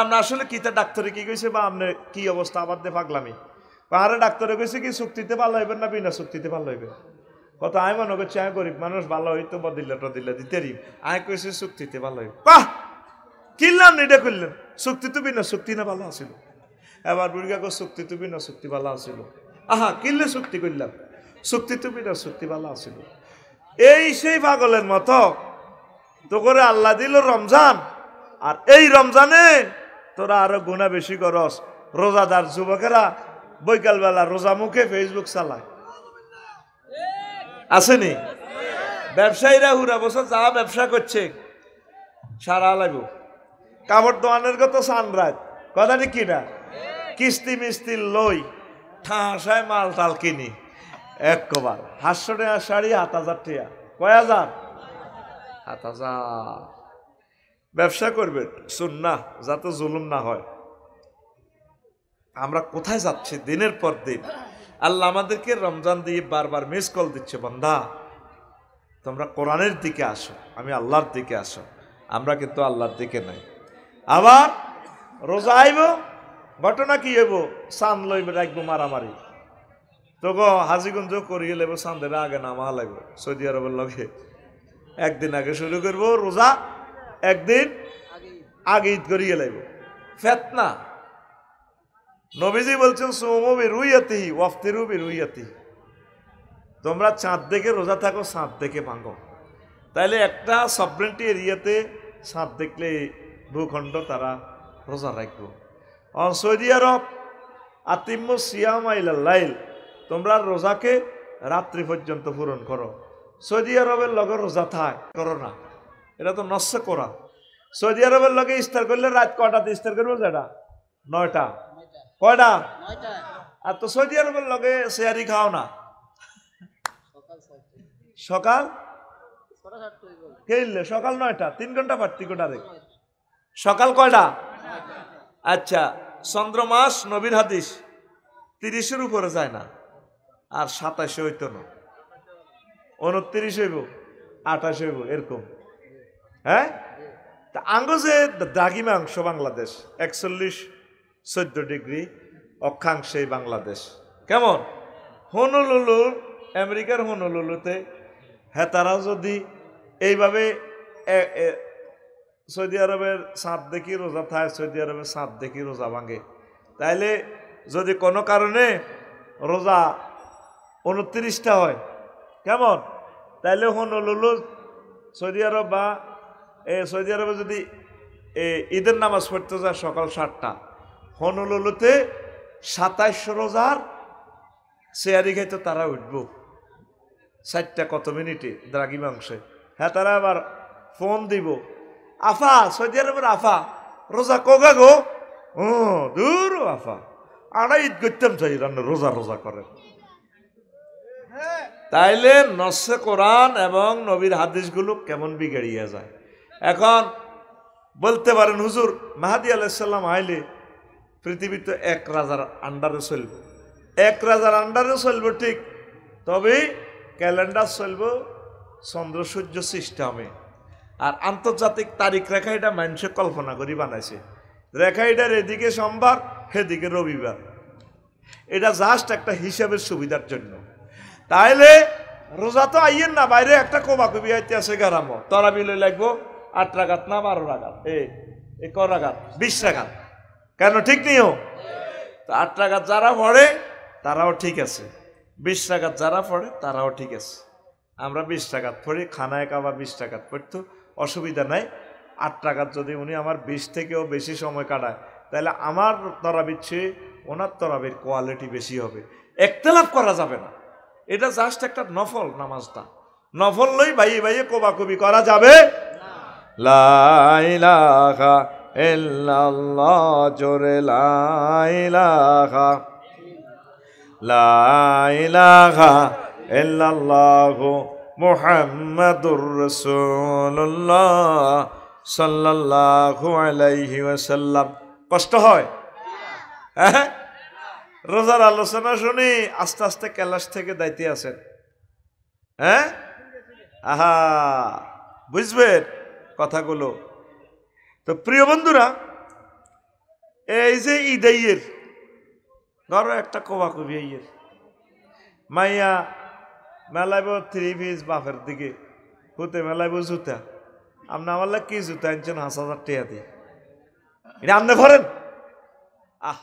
আমরা আসলে কিতা ডাক্তারে কি কইছে বা আপনার কি অবস্থা আবার দে পাগলামি পাহাড়ে ডাক্তারে কইছে কি চুক্তিতে ভালো হইবেন না বিনা চুক্তিতে ভালো হইবে? কত আমি মনে করছি আমি গরিব মানুষ ভালো হইতো বা দিল্লা দিতে রিম আমি কইছি চুক্তিতে ভালো হইবে। কিনলাম এটা করলেন চুক্তি তো বিনা চুক্তি না ভালো আসিল। এবার বুড়িগা কো চুক্তি তো বিনা চুক্তি ভালো আসিল, কিনলে চুক্তি করলাম চুক্তি তো বিনা চুক্তি ভালো আসিল। এই সেই পাগলের মতো তো করে আল্লাহ দিল রমজান, আর এই রমজানে তোরা আরো গুণা বেশি করস। রোজাদার যুবকেরা বৈকালবেলা রোজা মুখে ফেসবুক চালায়, আসেনি? ব্যবসায়ীরা হুরা বছর যা ব্যবসা করছে সারা লাগব, কাপড় দোয়ানের কত সানরাত কথাটি কিনা কিস্তি মিস্তি লই ঠাঁসায় মাল টাল কিনি একবার 500 টাকা শাড়ি 7000 টাকা, কয় হাজার? 7000। ব্যবসা করবেন সুন্নাহ যাতে জুলুম না হয়। আমরা কোথায় যাচ্ছি দিনের পর দিন। আল্লাহ আমাদেরকে রমজান দিয়ে বারবার মিস কল দিচ্ছে, বান্দা তোমরা কোরআনের দিকে আসো, আমি আল্লাহর দিকে আসো। আমরা কিন্তু আল্লাহর দিকে নাই। আবার রোজা আইব, ঘটনা কি হইব, চাঁদ লইব রাখবো মারামারি, তো হাজিগঞ্জ করিয়ে লেব, চাঁদের আগে নামা লাগবে সৌদি আরবের লগে। একদিন আগে শুরু করবো রোজা, একদিন আগে ঈদ করিয়ে লাগবে, ফেতনা। নবীজি বলছেন সুমু বিরুইয়াতি ওয়াফতিরু বিরুইয়াতি, তোমরা চাঁদ দেখে রোজা থাকো, চাঁদ দেখে ভাঙো। তাইলে একটা সবরেন্টি এরিয়াতে চাঁদ দেখলে ভূখণ্ড তারা রোজা রাখবো। সৌদি আরব আতিম্মু সিয়ামা ইলাল লাইল, তোমরা রোজাকে রাত্রি পর্যন্ত পূরণ করো। সৌদি আরবের লগে রোজা থাক করো না, এটা তো নষ্ট করা। সৌদি আরবের লগে ইফতার করলে রাত কয়টাতে ইফতার করবো, যেটা 9টা, কয়টা, আর তো সৌদি আরবের লগে শেয়ারি খাও না, সকাল খেললে সকাল 9টা, 3 ঘন্টা পার্থক্য ডাইরেক্ট। সকাল কয়টা? আচ্ছা, চন্দ্রমাস নবীর হাদিস 30-এর উপরে যায় না, আর 27 হইতো না, 29 হইব, 28 হইব, এরকম। হ্যাঁ, তা আঙ্গ যে দ্রাঘিমাংশ বাংলাদেশ 41-14 ডিগ্রি অক্ষাংশে বাংলাদেশ কেমন। হনুলুলু, আমেরিকার হনুলুলুতে হ্যাঁ তারা যদি এইভাবে সৌদি আরবের চাঁদ দেখি রোজা থাকে, সৌদি আরবের চাঁদ দেখি রোজা ভাঙে, তাইলে যদি কোনো কারণে রোজা 29টা হয় কেমন, তাইলে হনুলুলু সৌদি আরব বা সৌদি আরবে যদি ঈদের নামাজ পড়তে যায় সকাল 7টা, হনুলুলুতে 27 রোজার শেয়ারি খাইতে তারা উঠবো 4টা কত মিনিটে দ্রাঘিমাংশে। হ্যাঁ, তারা আবার ফোন দিব, আফা সৌদি আরবের আফা রোজা কগা গো, ও দূর আফা, আড়াই ঈদ করতাম চাই রান্না রোজা রোজা করেন। তাইলে নসে কোরআন এবং নবীর হাদিসগুলো কেমন বিগড়িয়ে যায়। এখন বলতে পারেন হুজুর মাহাদি আলাইহিসসালাম আইলে পৃথিবীতে 1 রাজার আন্ডারে চলব, 1 রাজার আন্ডারে চলব ঠিক, তবে ক্যালেন্ডার চলব চন্দ্র সূর্য সিস্টেমে। আর আন্তর্জাতিক তারিখ রেখা এটা মানুষে কল্পনা করি বানাইছে, রেখা এটার এদিকে সোমবার, সেদিকে রবিবার, এটা জাস্ট একটা হিসাবের সুবিধার জন্য। তাইলে রোজা তো আইয়েন না, বাইরে একটা কোবাকুবি আইতে আছে গারাম, তরাবি লই লাগবো 8 রাকাত না 12 রাকাত, এই ক রাকাত, 20 রাকাত, কেন ঠিক নিও? তো 8 রাকাত যারা পড়ে তারাও ঠিক আছে, 20 রাকাত যারা পড়ে তারাও ঠিক আছে। আমরা 20 রাকাত পড়ি, খানায় কাবা 20 রাকাত পড়তো, অসুবিধা নাই। 8 রাকাত যদি উনি আমার 20 থেকেও বেশি সময় কাটায়, তাহলে আমার তরাবির চেয়ে ওনার তরাবির কোয়ালিটি বেশি হবে, একতলাপ করা যাবে না। এটা জাস্ট একটা নফল নামাজটা, নফল লই ভাইয়ে ভাইয়ে কোবাকুবি করা যাবে। লা ইলাহা ইল্লাল্লাহ, জোরে লা ইলাহা, লা ইলাহা ইল্লাল্লাহু মুহাম্মাদুর রাসূলুল্লাহ সাল্লাল্লাহু আলাইহি ওয়াসাল্লাম। কষ্ট হয়? হ্যাঁ, রোজার আলোচনা শুনি আস্তে আস্তে ক্যালাস থেকে দাইতে আছেন। হ্যাঁ, আহা, বুঝবেন কথাগুলো। তো প্রিয় বন্ধুরা, এই যে ঈদের ধরো একটা কোবাকুবি ঈদের, মাইয়া মেলাইব 3 পিস বাপের দিকে, হুতে মেলাইব জুতা, আপনি আমার কি জুতা আনছেন 5,000 টাকা দিয়ে, এটা আপনি ভরেন। আহ